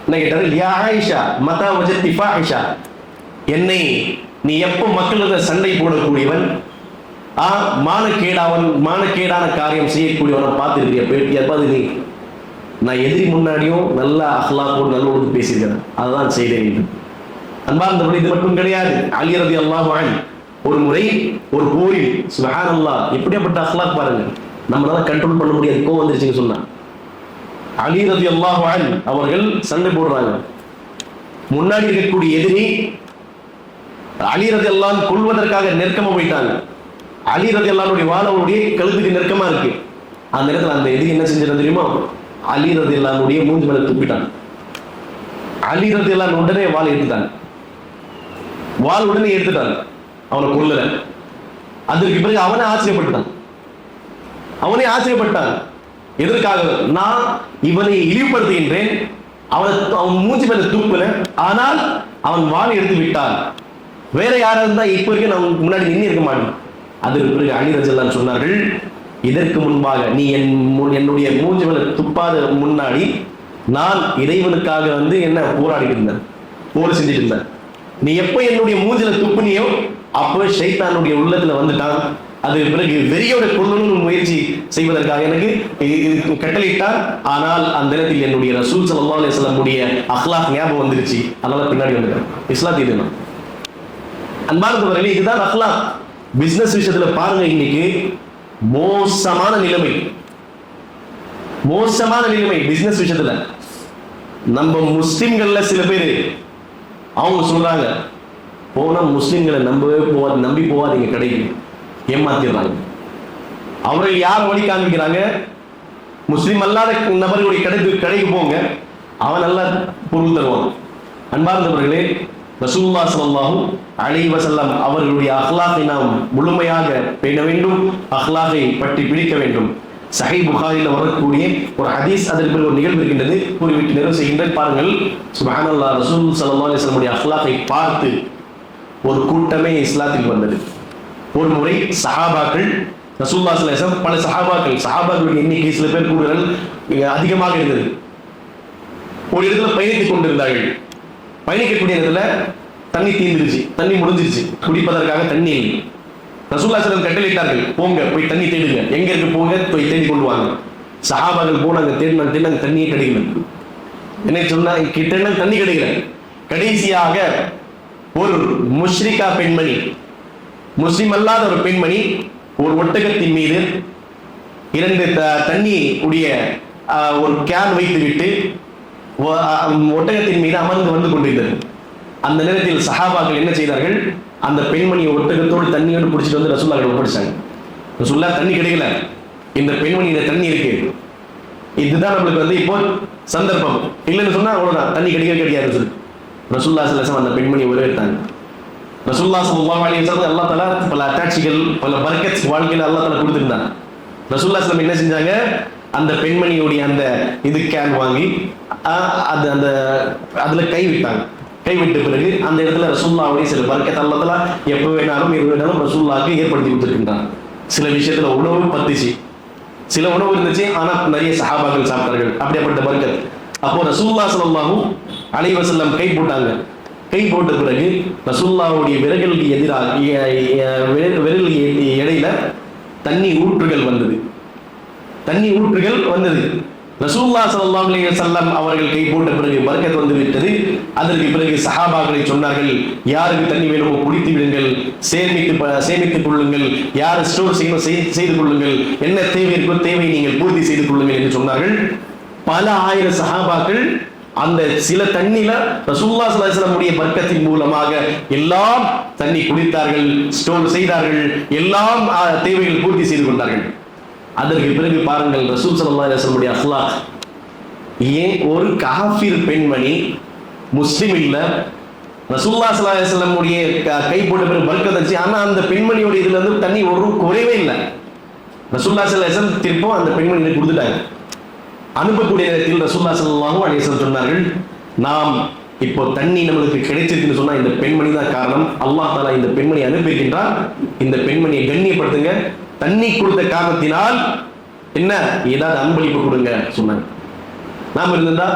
என்ன கேட்டார்கள்? யா ஆயிஷா மதா வஜத்தி ஃபாஹிஷா, என்னை நீ எப்போ மக்களுக்கு சண்டை போடக்கூடியவன், மானக்கேடான காரியம் செய்யக்கூடியவனை பார்த்துருக்கிய எப்பாவது நீ? நான் எதிரி முன்னாடியும் நல்ல அஹ்லாக்கோடு நல்லோடு பேசியிருக்கிறேன், அதுதான் செய்தேன். அன்பார்ந்தபடி இது மட்டும் கிடையாது. அலி ரலியல்லாஹு அன்ஹு ஒரு முறை ஒரு போரில், சுப்ஹானல்லாஹ், எப்படியாப்பட்ட அஹ்லாக் பாருங்க, நம்மளால கண்ட்ரோல் பண்ண முடியாது, கோவம் வந்துருச்சுன்னு சொன்னா. அலி ரலியல்லாஹு அன்ஹு அவர்கள் சண்டை போடுறாங்க. முன்னாடி இருக்கக்கூடிய எதிரி அலி ரலியல்லாஹு அன்ஹு கொல்வதற்காக நெருக்கமா போயிட்டாங்க. அலி ரலியல்லாஹு அன்ஹுடைய வாளவுடைய கழுத்துக்கு நெருக்கமா இருக்கு. அந்த நேரத்தில் அந்த எதிரி என்ன செஞ்சிருந்தா தெரியுமா? அலி ரலியல்லாஹு அன்ஹுடைய மூஞ்சி மேல துப்பிட்டான். அலி ரலியல்லாஹு அன்ஹு உடனே வாள் எடுத்துட்டாங்க. அவனை கொல்லல. அதற்கு பிறகு அவனே ஆச்சரியப்பட்டான். எதற்காக? நான் இவனை இழிவுபடுத்துகின்றேன், அவன் மூஞ்சி மேல துப்பல, ஆனால் அவன் வாள் எடுத்து விட்டான். வேற யாரா இருந்தா இப்ப வரைக்கும் நான் முன்னாடி நின்று இருக்க மாட்டேன். அதற்கு பிறகு அலி ரலியல்லாஹு அன்ஹு சொன்னார்கள், இதற்கு முன்பாக நீ என்னுடைய மூஞ்சி மேல துப்பாத முன்னாடி நான் இறைவனுக்காக என்ன போராடிட்டு இருந்தேன், போர் செஞ்சுட்டு இருந்தேன். நீ எப்ப என்னுடைய மூஞ்சில துப்புனியோ அப்போ ஷைத்தானுடைய உள்ளத்துல வந்துட்டான். அது பிறகு வெறியோட கொள்ளணும்னு முயற்சி செய்வதற்காக எனக்கு கட்டளையிட்டான். ஆனால் அந்த நேரத்தில் என்னுடைய ரசூல் ஸல்லல்லாஹு அலைஹி வஸல்லம் உடைய அஹ்லாக் ஞாபகம் வந்துருச்சு, அதனால பின்னாடி வந்துட்டேன், இஸ்லாத்தை ஏற்றுக்கிட்டேன். அன்பார்ந்தவர்களே, இதுதான் அஹ்லாக். பிசினஸ் விஷயத்துல பாருங்க, இன்னைக்கு மோசமான நிலைமை பிசினஸ் விஷயத்துல. நம்ம முஸ்லிம்கள்ல சில பேர் அவங்க சொல்றாங்க, போனா முஸ்லிம்களை நம்பி போவாதீங்க, கடைக்கு ஏமாத்திடுறாங்க. அவர்கள் யார் வழி காண்பிக்கிறாங்க? முஸ்லிம் அல்லாத நபர்களுடைய கடைக்கு போங்க, அவன் நல்ல பொருள் தருவான். அன்பார்ந்தவர்களே, ரசூலுல்லாஹி ஸல்லல்லாஹு அலைஹி வஸல்லம் அவர்களுடைய அஹ்லாக்கை நாம் முழுமையாக பேண வேண்டும், அஹ்லாக்கை பற்றி பிடிக்க வேண்டும். சஹீஹ் புகாரியில் வரக்கூடிய ஒரு ஹதீஸ், அதற்கு பிறகு ஒரு நிகழ்வு இருக்கின்றது, கூறிவிட்டு நிறைவு செய்கின்றேன். பாருங்கள், சுப்ஹானல்லாஹ், ரசூல் ஸல்லல்லாஹு அலைஹி வஸல்லம் உடைய அஹ்லாக்கை பார்த்து ஒரு கூட்டமே இஸ்லாத்தில் வந்தது. ஒரு முறை சஹாபாக்கள், ரசூலுல்லாஹி ஸல்லல்லாஹு அலைஹி வஸல்லம், பல சஹாபாக்களுடைய எண்ணிக்கை சில பேர் கூடுதல் அதிகமாக இருந்தது. ஒரு இடத்துல பயணித்துக் கொண்டிருந்தார்கள். பயணிக்கக்கூடிய இடத்துல தண்ணி தீர்ந்துருச்சு, தண்ணி முடிஞ்சிருச்சு, குடிப்பதற்காக தண்ணி இல்லை. ரசூலுல்லாஹி ஸல்லல்லாஹு அலைஹி வஸல்லம் கட்டளையிட்டார்கள், போங்க போய் தண்ணி தேடுங்க, எங்க இருக்கு போங்க, போய் தேடி கொண்டு வாங்க. சஹாபாக்கள் போனாங்க, தேடினாங்க, தண்ணியே கிடைக்கல. என்ன சொன்னா, கிட்ட தண்ணி கிடைக்கல. கடைசியாக ஒரு முஷ்ரிகா பெண்மணி, முஸ்லிம் அல்லாத ஒரு பெண்மணி ஒரு ஒட்டகத்தின் மீது 2 தண்ணி உடைய ஒரு கேன் வைத்து விட்டு ஒட்டகத்தின் மீது அமர்ந்து வந்து கொண்டிருந்தது. அந்த நேரத்தில் சஹாபாக்கள் என்ன செய்தார்கள், அந்த பெண்மணியை ஒட்டகத்தோடு தண்ணியோடு பிடிச்சிட்டு வந்து ரசூலுல்லாஹ் ஒப்படைச்சாங்க. ரசூலுல்லாஹ் தண்ணி கிடைக்கல, இந்த பெண்மணியில தண்ணி இருக்கு, இதுதான் நம்மளுக்கு வந்து இப்போ சந்தர்ப்பம், இல்லைன்னு சொன்னா அவ்வளவுதான், தண்ணி கிடைக்காது சொல்லி ரசூலுல்லாஹ் ஸல்லல்லாஹு அலைஹி வஸல்லம் அந்த பெண்மணியை வரவேற்றாங்க. ரசூலுல்லாஹ் ஸல்லல்லாஹு அலைஹி வஸல்லம் அல்லாஹ் தஆலா பல அட்டாட்சிகள், பல பரக்கத் வாழ்க்கையில அல்லாஹ் தஆலா கொடுத்திருந்தாங்க. ரசூலுல்லாஹ் ஸல்லல்லாஹு அலைஹி வஸல்லம் என்ன செஞ்சாங்க, அந்த பெண்மணியுடைய அந்த இது கேன் வாங்கி அது அந்த அதுல கை விட்டாங்க. கைவிட்ட பிறகு அந்த இடத்துல ரசூலுல்லாஹ்வுடைய சில பரக்கத் அல்லாஹ் தஆலா எப்ப வேணாலும் எது வேணாலும் ரசூலுல்லாஹ்க்கு ஏற்படுத்தி கொடுத்திருக்கின்றான். சில விஷயத்துல உணவு பத்துச்சு, சில உணவு இருந்துச்சு, ஆனா நிறைய சஹாபாக்கள் சாப்பிட்டார்கள், அப்படிப்பட்ட பரக்கத். அப்போ ரசூலுல்லாஹ் ஸல்லல்லாஹு அலைஹி வஸல்லம் கை போட்டாங்க. கை போட்ட பிறகு ரசூலுல்லாஹ்வுடைய விரல்களுக்கு எதிராக விரல் இடையில தண்ணி ஊற்றுகள் வந்தது. ரசூலுல்லாஹ் ஸல்லல்லாஹு அலைஹி வஸல்லம் அவர்கள் கை போட்ட பிறகு பரக்கத் வந்து விட்டது. அதற்கு பிறகு சஹாபாக்களை சொன்னார்கள், யாருக்கு தண்ணி வேணுமோ குடித்து விடுங்கள், சேமித்துக் கொள்ளுங்கள், யார் ஸ்டோர் செய்து கொள்ளுங்கள், என்ன தேவை இருக்கோ தேவை நீங்கள் பூர்த்தி செய்து கொள்ளுங்கள் என்று சொன்னார்கள். பல ஆயிரம் சஹாபாக்கள் அந்த சில தண்ணில ரசூலுல்லாஹ் ஸல்லல்லாஹு அலைஹி வஸல்லம் உடைய பரக்கத்தின் மூலமாக எல்லாம் தண்ணி குடித்தார்கள், ஸ்டோர் செய்தார்கள், எல்லாம் தேவைகள் பூர்த்தி செய்து கொண்டார்கள். அதற்கு பிறகு பாருங்கள் ரசூல் ஸல்லல்லாஹு அலைஹி வஸல்லம் உடைய அக்லாக். ஏன் ஒரு காஃபிர் பெண்மணி, முஸ்லிம் இல்ல, ரசூலுல்லாஹ் ஸல்லல்லாஹு அலைஹி வஸல்லம் உடைய கை போட்ட பிறகு பரக்கத் வந்துச்சு, ஆனா அந்த பெண்மணியோட இதுல இருந்து தண்ணி ஒரு குறைவே இல்லை. ரசூலுல்லாஹ் ஸல்லல்லாஹு அலைஹி வஸல்லம் திருப்பம் அந்த பெண்மணியை கொடுத்துட்டாங்க. அனுப்பக்கூடிய நேரத்தில் ரசூலுல்லாஹ் ஸல்லல்லாஹு அலைஹி வஸல்லம் சொன்னார்கள், நாம் இப்போ தண்ணி நம்மளுக்கு கிடைச்சிருக்குன்னு சொன்னா இந்த பெண்மணி தான் காரணம். அல்லாஹ் தஆலா இந்த பெண்மணியை அனுப்பியிருக்கின்றார், இந்த பெண்மணியை கண்ணியப்படுத்துங்க, தண்ணி கொடுத்த காரணத்தினால் என்ன ஏதாவது அன்பளிப்பு கொடுங்க சொன்னாங்க. நாம இருந்தா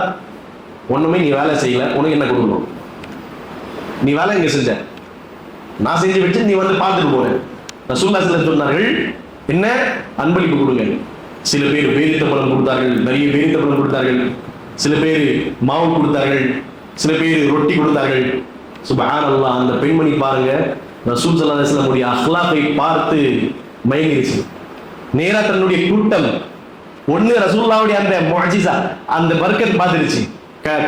ஒண்ணுமே நீ வேலை செய்யல, உனக்கு என்ன கொடுக்கணும், நீ வேலை எங்க செஞ்ச, நான் செஞ்சு வச்சு நீ வந்து பார்த்துட்டு போற. ரசூலுல்லாஹ் ஸல்லல்லாஹு அலைஹி வஸல்லம் சொன்னார்கள், என்ன அன்பளிப்பு கொடுங்க. சில பேர் பேரித்தப்பழம் கொடுத்தார்கள், நிறைய பேரித்தப்பழம் கொடுத்தார்கள், சில பேர் மாவு கொடுத்தார்கள், சில பேர் ரொட்டி கொடுத்தார்கள். சுப்ஹானல்லாஹ், அந்த பெண்மணி பாருங்க ரசூல் ஸல்லல்லாஹு அலைஹி வஸல்லம் உடைய அக்லாக்கை பார்த்து மயங்கிருச்சு. நேரா தன்னுடைய கூட்டம் ஒண்ணு ரசூலுல்லாஹ்வுடைய அந்த முஅஜிஸா அந்த பரக்கத் பார்த்துருச்சு,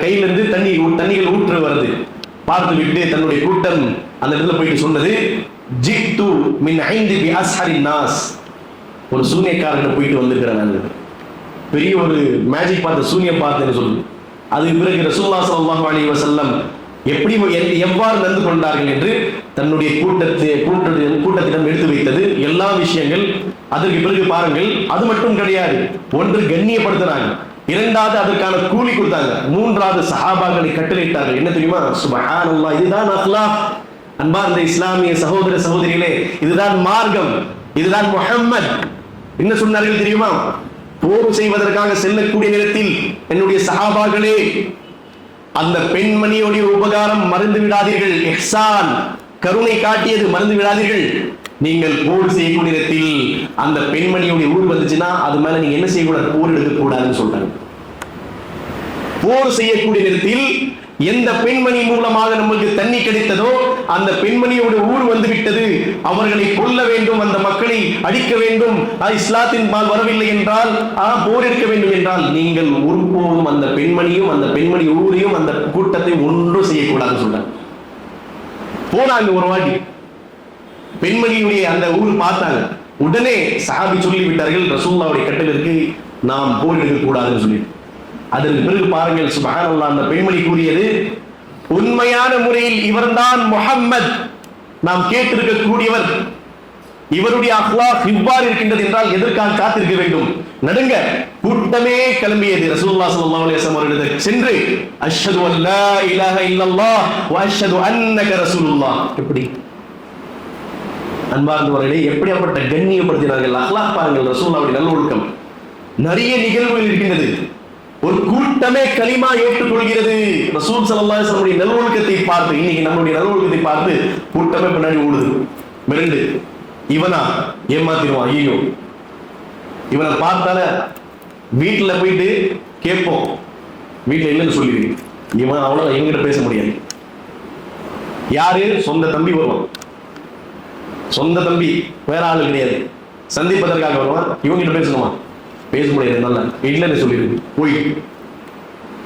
கையில இருந்து தண்ணிகள் ஊற்று வருது பார்த்து விட்டு தன்னுடைய கூட்டம் அந்த இடத்துல போயிட்டு சொன்னது, ஜித்து மின் ஐந்தி பி அஸ்ஹரின் நாஸ், ஒரு சூனியக்காரன் போயிட்டு வந்திருக்கிறேன், பெரிய ஒரு மேஜிக் பார்த்து சூனியம் பார்த்தேன்னு சொல்லுது. அதுக்கு பிறகு ரசூலுல்லாஹ் ஸல்லல்லாஹு அலைஹி வஸல்லம் எவ்வாறு நடந்து கொண்டார்கள் என்று தன்னுடைய கூட்டத்திடம் எடுத்து வைத்தது எல்லா விஷயங்கள். அதற்கு பிறகு பாருங்கள், அது மட்டும் கிடையாது, ஒன்று கண்ணியப்படுத்தினாங்க, இரண்டாவது அதற்கான கூலி கொடுத்தாங்க, மூன்றாவது சஹாபாக்களை கட்டளையிட்டார்கள். என்ன தெரியுமா, சுப்ஹானல்லாஹ், இதுதான் அக்லாக். அன்பார்ந்த இஸ்லாமிய சகோதர சகோதரிகளே, இதுதான் மார்க்கம், இதுதான் முஹம்மத். என்ன சொன்னார்கள் தெரியுமா, போர் செய்வதற்காக செல்லக்கூடிய நேரத்தில் என்னுடைய சஹாபாக்களே, அந்த பெண்மணியுடைய உபகாரம் மறந்து விடாதீர்கள், இஹ்சான் கருணை காட்டியது மறந்து விடாதீர்கள். நீங்கள் போர் செய்யக்கூடிய நேரத்தில் அந்த பெண்மணியுடைய ஊர் வந்துச்சுன்னா அது மேல நீங்க என்ன செய்யக்கூடாது, போர் எடுக்க கூடாதுன்னு சொல்றாங்க. போர் செய்யக்கூடிய நேரத்தில் எந்த பெண்மணி மூலமாக நமக்கு தண்ணி கிடைத்ததோ அந்த பெண்மணியோட ஊர் வந்து விட்டது, அவர்களை கொல்ல வேண்டும், அந்த மக்களை அடிக்க வேண்டும், இஸ்லாத்தின் பால் வரவில்லை என்றால் போர் எடுக்க வேண்டும் என்றால் நீங்கள் ஒருபோதும் அந்த பெண்மணியும் அந்த பெண்மணி ஊரையும் அந்த கூட்டத்தை ஒன்றும் செய்யக்கூடாதுன்னு சொல்றாங்க. போனாங்க ஒரு வாட்டி, பெண்மணியுடைய அந்த ஊர் பார்த்தாங்க, உடனே சஹாபி சொல்லி விட்டார்கள், ரசூலுல்லாஹ்வுடைய கட்டளைக்கு நாம் போர் எடுக்க கூடாதுன்னு சொல்லிட்டு. அதற்கு பிறகு பாருங்கள், சுப்ஹானல்லாஹ், அந்த பெண்மணி கூறியது, உண்மையான முறையில் இவர்தான் முஹம்மத், நாம் கேட்டிருக்கக்கூடியவர், இவருடைய அக்லாக் இவ்வாறு இருக்கின்றது என்றால் எதற்காக காத்திருக்க வேண்டும், நடுங்க. கூட்டமே கிளம்பியது. ரசூலுல்லாஹ் ஸல்லல்லாஹு அலைஹி வஸல்லம் அவர்களிடம் சென்று, அஷ்ஹது அல்லா இலாஹ இல்லல்லாஹ் வ அஷ்ஹது அன்னக ரசூலுல்லாஹ். எப்படி அன்பார்ந்தவர்களே, எப்படிப்பட்ட கண்ணியப்படுத்தினார்கள், அக்லாக் பாருங்கள், ரசூலுல்லாஹ்வுடைய நல்லொழுக்கம். நிறைய நிகழ்வுகள் இருக்கின்றது. ஒரு கூட்டமே கலிமா ஏற்றுக்கொள்கிறது. ரசூல் ஸல்லல்லாஹு அலைஹி வஸல்லம் நல்லொழுக்கத்தை பார்த்து, இன்னைக்கு நம்மளுடைய நல்லொழுக்கத்தை பார்த்து கூட்டமே பின்னாடி ஓடுது, மிரண்டு. இவனா ஏமாத்திடுவான், ஐயோ இவனை பார்த்தால வீட்டுல போயிட்டு கேட்போம், வீட்டுல இல்லைன்னு சொல்லிருக்கு, இவன் அவ்வளவு எங்கிட்ட பேச முடியாது. யாரு, சொந்த தம்பி வருவான், சொந்த தம்பி, வேற ஆளு கிடையாது, சந்திப்பதற்காக வருவான், இவங்கிட்ட பேசணுமா, பேச முடியாது, நல்லா இல்லைன்னு சொல்லியிருக்கு. போய்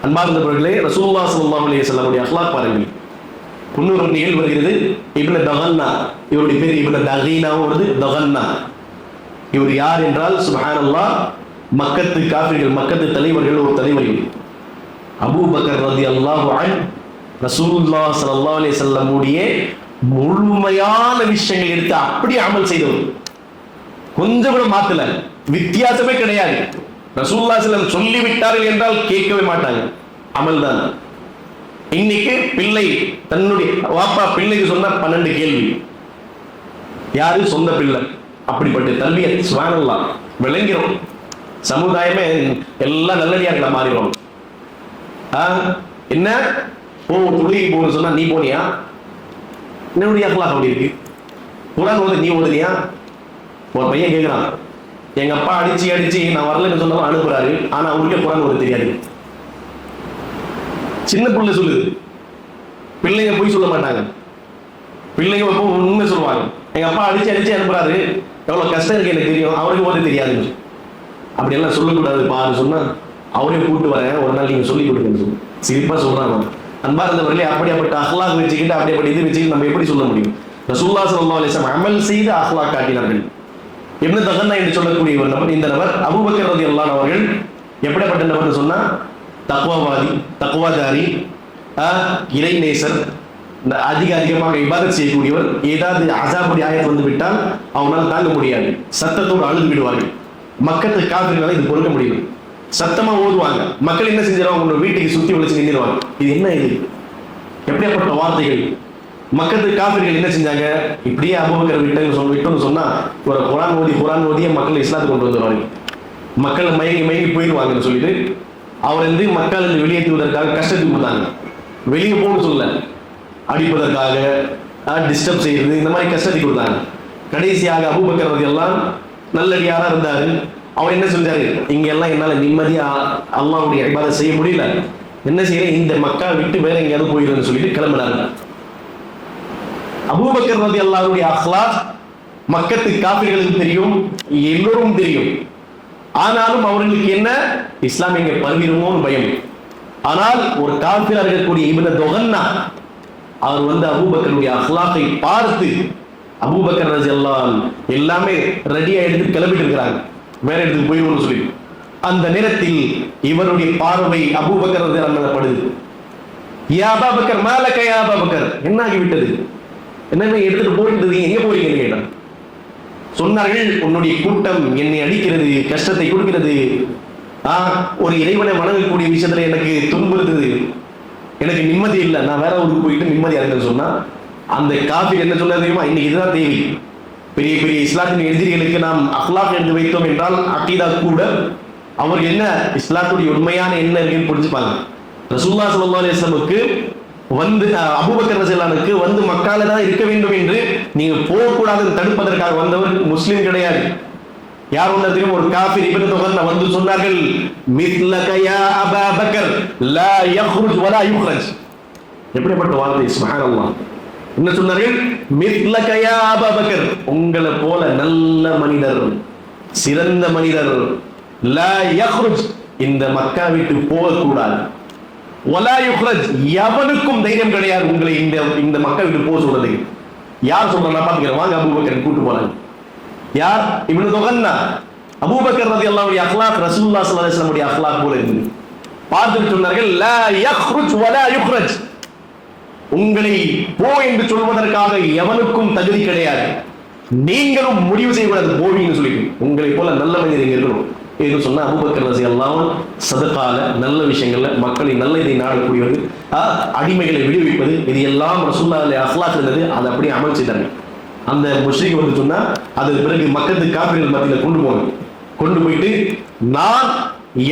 அன்பார்ந்தவர்களே, ரசூலுல்லாஹி ஸல்லல்லாஹு அலைஹி வஸல்லம் அக்லாக் பாருங்கள். இன்னொரு நிகழ்வு வருகிறது. இப்னு தகன்னா, இவருடைய பேர் இப்னு தகீனாவும் வருது, தகன்னா. இவர் யார் என்றால் சுப்ஹானல்லாஹ், மக்கத்து காஃபிர்கள், மக்கத்து தலைவர்கள் ஒரு தலைவர்கள். அபூபக்கர் ரலியல்லாஹு அன்ஹு ரசூலுல்லாஹி ஸல்லல்லாஹு அலைஹி வஸல்லம் உடைய முழுமையான விஷயங்கள் எடுத்து அப்படியே அமல் செய்தவர். கொஞ்சம் கூட மாத்தல, வித்தியாசமே கிடையாது. ரசூலுல்லாஹி ஸல்லல்லாஹு அலைஹி வஸல்லம் சொல்லிவிட்டார்கள் என்றால் கேட்கவே மாட்டாங்க, அமல் தான். இன்னைக்கு பிள்ளை தன்னுடைய வாப்பா பிள்ளைக்கு சொன்ன 12 கேள்வி. யாரு? சொந்த பிள்ளை. அப்படிப்பட்ட தர்பியத் சுப்ஹானல்லாஹ் விளங்கிறோம். சமுதாயமே எல்லாம் நல்லடியார்களா மாறிடும். என்ன தொழுகை போகணும்னு சொன்னா நீ போனியா? என்னுடைய அக்லாக் அப்படி இருக்கு. குர்ஆன் ஓது, நீ ஓதுனியா? ஒரு பையன் கேட்கிறான், எங்க அப்பா அடிச்சு நான் வரலன்னு சொன்னவன் அனுப்புறாரு, ஆனா அவருக்கே குர்ஆன் ஓத தெரியாது. சின்ன பிள்ளை சொல்லுது. பிள்ளைங்க போய் சொல்ல மாட்டாங்க, பிள்ளைங்க உண்மை சொல்லுவாங்க. எங்க அப்பா அடிச்சு அனுப்புறாரு, எவ்வளவு கஷ்டம் இருக்கு எனக்கு தெரியும், அவருக்கு ஓத தெரியாது. அப்படியெல்லாம் சொல்லக்கூடாது பாரு சொன்னா, அவரே கூப்பிட்டு வரேன், ஒரு நாள் நீங்க சொல்லி கொடுங்க. சிரிப்பா சொல்றாங்க. அன்பார்ந்தவர்களே, அப்படிப்பட்ட அக்லாக் வச்சுக்கிட்டு அப்படிப்பட்ட இது வச்சுக்கிட்டு நம்ம எப்படி சொல்ல முடியும்? ரசூலுல்லாஹி ஸல்லல்லாஹு அலைஹி வஸல்லம் அமல் செய்து அக்லாக் காட்டினார்கள். இப்னு தகன்னா என்று சொல்லக்கூடிய ஒரு நபர், இந்த நபர் அபூபக்கர் ரலியல்லாஹு அன்ஹு அவர்கள் எப்படிப்பட்ட நபர்னு சொன்னா, தக்வாவாதி, தக்வாதாரி, இறைநேசர், அதிகமாக இபாதத் செய்யக்கூடியவர். ஏதாவது அஸாபுடைய ஆயத் வந்து விட்டால் அவங்களால தாங்க முடியாது, சத்தத்தோடு அழுது விடுவார்கள். மக்கத்து காஃபிர்களால இது பொறுக்க முடியும், சத்தமா ஓதுவாங்க. மக்கள் என்ன செஞ்சிருவாங்க? உங்க வீட்டுக்கு சுத்தி வளைச்சு நின்றுவாங்க. இது என்ன? இது எப்படியாப்பட்ட வார்த்தைகள்! மக்கத்து காஃபிர்கள் என்ன செஞ்சாங்க? இப்படியே அபூபக்கர் விட்டோம்னு சொன்னா ஒரு குர்ஆன் ஓதிய மக்கள் இஸ்லாத்துக்கு கொண்டு வந்துருவாங்க. மக்கள் மயங்கி போயிடுவாங்கன்னு சொல்லிட்டு அவர் மக்கள் வெளியேற்றுவதற்காக கஷ்டத்துக்கு கொடுத்தாங்க. வெளியே போகணும்னு சொல்ல, அடிப்பதற்காக, டிஸ்டர்ப் செய்யறது, இந்த மாதிரி கஷ்டத்தை கொடுத்தாங்க. கடைசியாக அபூபக்கர் ரலியல்லாஹு நல்லடியாரா இருந்தாரு. அவர் என்ன செஞ்சாரு? இங்க எல்லாம் என்னால நிம்மதியா அல்லாஹ்வுடைய இபாதத் செய்ய முடியல, என்ன செய்யறேன், இந்த மக்கா விட்டு வேற எங்கேயாவது போயிடுன்னு சொல்லிட்டு கிளம்பினாரு. அபூபக்கர் ரலியல்லாஹுடைய அக்லாக் மக்கத்து காஃபிர்களுக்கு தெரியும், எல்லோரும் தெரியும். ஆனாலும் அவர்களுக்கு என்ன, இஸ்லாம் எங்க பரவிடுமோன்னு பயம். ஆனால் ஒரு காஃபிரா இருக்கக்கூடிய இப்னு தகன்னா அவர் அபூபக்கருடைய அக்லாக்கை பார்த்து, அபூபக்கர் ரலியல்லாஹு அன்ஹு எல்லாமே ரெடியா எடுத்து கிளம்பிட்டு இருக்கிறாங்க, வேற இடத்துக்கு போயிடுவோம்னு சொல்லி. அந்த நேரத்தில் இவருடைய பார்வை அபூபக்கர் ரலியல்லாஹு அன்ஹு படுது. யா அபூபக்கர் மாலக யா அபூபக்கர், என்ன ஆகிவிட்டது, என்ன எடுத்துட்டு போயிட்டு எங்க போறீங்கன்னு கேட்டான். சொன்னார்கள், உன்னுடைய கூட்டம் என்னை அடிக்கிறது, கஷ்டத்தை கொடுக்கிறது, ஒரு இறைவனை வணங்கக்கூடிய விஷயத்துல எனக்கு துன்புறுத்துது, எனக்கு நிம்மதி இல்லை, நான் வேற ஊருக்கு போயிட்டு நிம்மதியா இருக்குன்னு சொன்னா, அந்த காஃபிர் என்ன சொல்ல தெரியுமா? இன்னைக்கு இதுதான் தேவை. பெரிய பெரிய இஸ்லாத்தின் எதிரிகளுக்கு நாம் அக்லாக் எடுத்து வைத்தோம் என்றால் அகீதா கூட அவர்கள் என்ன இஸ்லாத்துடைய உண்மையான என்ன இருக்குன்னு புரிஞ்சுப்பாங்க. ரசூலுல்லாஹி ஸல்லல்லாஹு அலைஹி வஸல்லமுக்கு அபூபக்கர் ரலியல்லாஹு அன்ஹுக்கு மக்கால தான் இருக்க வேண்டும் என்று நீங்க போகக்கூடாதுன்னு தடுப்பதற்காக வந்தவர் முஸ்லிம் கிடையாது. யார் வந்தா தெரியும்? ஒரு காஃபிர் இப்னு தகன்னா சொன்னார்கள், மித்லக யா அபூபக்கர் லா யக்ருஜ் வலா யுக்ரஜ். எப்படிப்பட்ட வார்த்தை! சுப்ஹானல்லாஹ். என்ன சொன்னார்கள்? மித்லக யா அபூபக்கர், உங்களை போல நல்ல மனிதர், சிறந்த மனிதர், லா யக்ருஜ், இந்த மக்கா விட்டு போகக்கூடாது, வலா யுக்ரஜ், எவனுக்கும் தைரியம் கிடையாது உங்களை இந்த மக்கா விட்டு போக சொல்றது. யார் சொல்றாங்க பாத்துக்கிறேன், வாங்க அபூபக்கர் கூட்டு போறாங்க. யார்? இப்னு தகன்னா. அபூபக்கர் ரலியல்லாஹு அன்ஹு அக்லாக் ரசூலுல்லாஹி ஸல்லல்லாஹு அலைஹி வஸல்லம் அக்லாக் போல இருந்து பார்த்து சொன்னார்கள், லா யக்ருஜ் வலா யுக்ரஜ், உங்களை போ என்று சொல்வதற்காக எவனுக்கும் தகுதி கிடையாது, நீங்களும் முடிவு செய்யக்கூடாது போவீங்கன்னு சொல்லிட்டு, உங்களை போல நல்ல மனிதர் இங்க இருக்கணும் என்று சொன்ன அபூபக்கர் ரலியல்லாஹு அன்ஹு சதகால, நல்ல விஷயங்கள்ல மக்களை நல்ல இதை நாடக்கூடியது, அடிமைகளை விடுவிப்பது, இது எல்லாம் ரசூலுல்லாஹி அக்லாக் இருந்தது. அதை அப்படியே அமல் செய்தாங்க. அந்த முஷ்ரிக் சொன்னா அதற்கு பிறகு மக்கத்து காஃபிர்கள் மத்தியில் கொண்டு போயிட்டு, நான்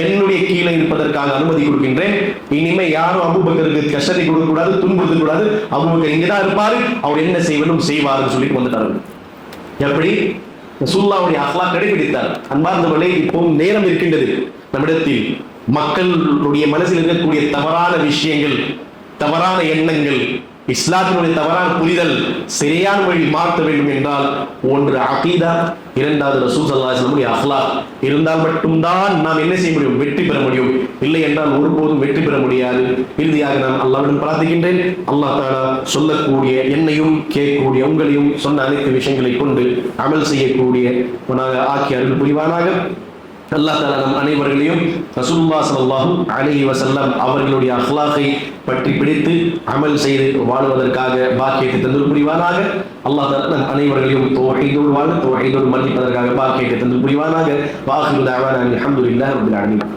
என்னுடைய கீழே இருப்பதற்காக அனுமதி கொடுக்கின்றேன், இனிமே யாரும் அபூபக்கருக்கு கஷ்டத்தை கொடுக்க கூடாது, துன்புறுத்த கூடாது, அபூபக்கர் இங்கதான் இருப்பாரு, அவர் என்ன செய்வனும் செய்வார்னு சொல்லிட்டு வந்துட்டாரு. எப்படி ரசூலுல்லாஹ்வுடைய அக்லாக் கடைபிடித்தார். அன்பார்ந்தவர்களே, இப்போவும் நேரம் இருக்கின்றது நம்மிடத்தில் மக்களுடைய மனசில் இருக்கக்கூடிய தவறான விஷயங்கள், தவறான எண்ணங்கள், இஸ்லாத்தினுடைய தவறான புரிதல் சரியான வழி மாற்ற வேண்டும் என்றால் ஒன்று அகீதா, இரண்டாவது ரசூல் ஸல்லல்லாஹு அலைஹி வஸல்லம் அக்லாக் இருந்தால் மட்டும்தான் நாம் என்ன செய்ய முடியும், வெற்றி பெற முடியும். இல்லை என்றால் ஒருபோதும் வெற்றி பெற முடியாது. இறுதியாக நான் அல்லாஹ்விடம் பிரார்த்திக்கின்றேன், அல்லாஹ் தஆலா சொல்லக்கூடிய என்னையும் கேட்கக்கூடிய உங்களையும் சொன்ன அனைத்து விஷயங்களை கொண்டு அமல் செய்யக்கூடிய ஆக்கி அருள் புரிவானாக. அல்லாஹ் தஆலா நம் அனைவர்களையும் ரசூலுல்லாஹி ஸல்லல்லாஹு அலைஹி வஸல்லம் அவர்களுடைய அக்லாகை பற்றி பிடித்து அமல் செய்து வாழ்வதற்காக பாக்கியத்தை தந்து புரிவானாக. அல்லாஹ் தஆலா நம் அனைவர்களையும் தௌஹீதோடு வாழ, தௌஹீதோடு மன்னிப்பதற்காக பாக்கியத்தை தந்து புரிவானாக. வாஹிரு தஅவானா அல்ஹம்துலில்லாஹி ரப்பில் ஆலமீன்.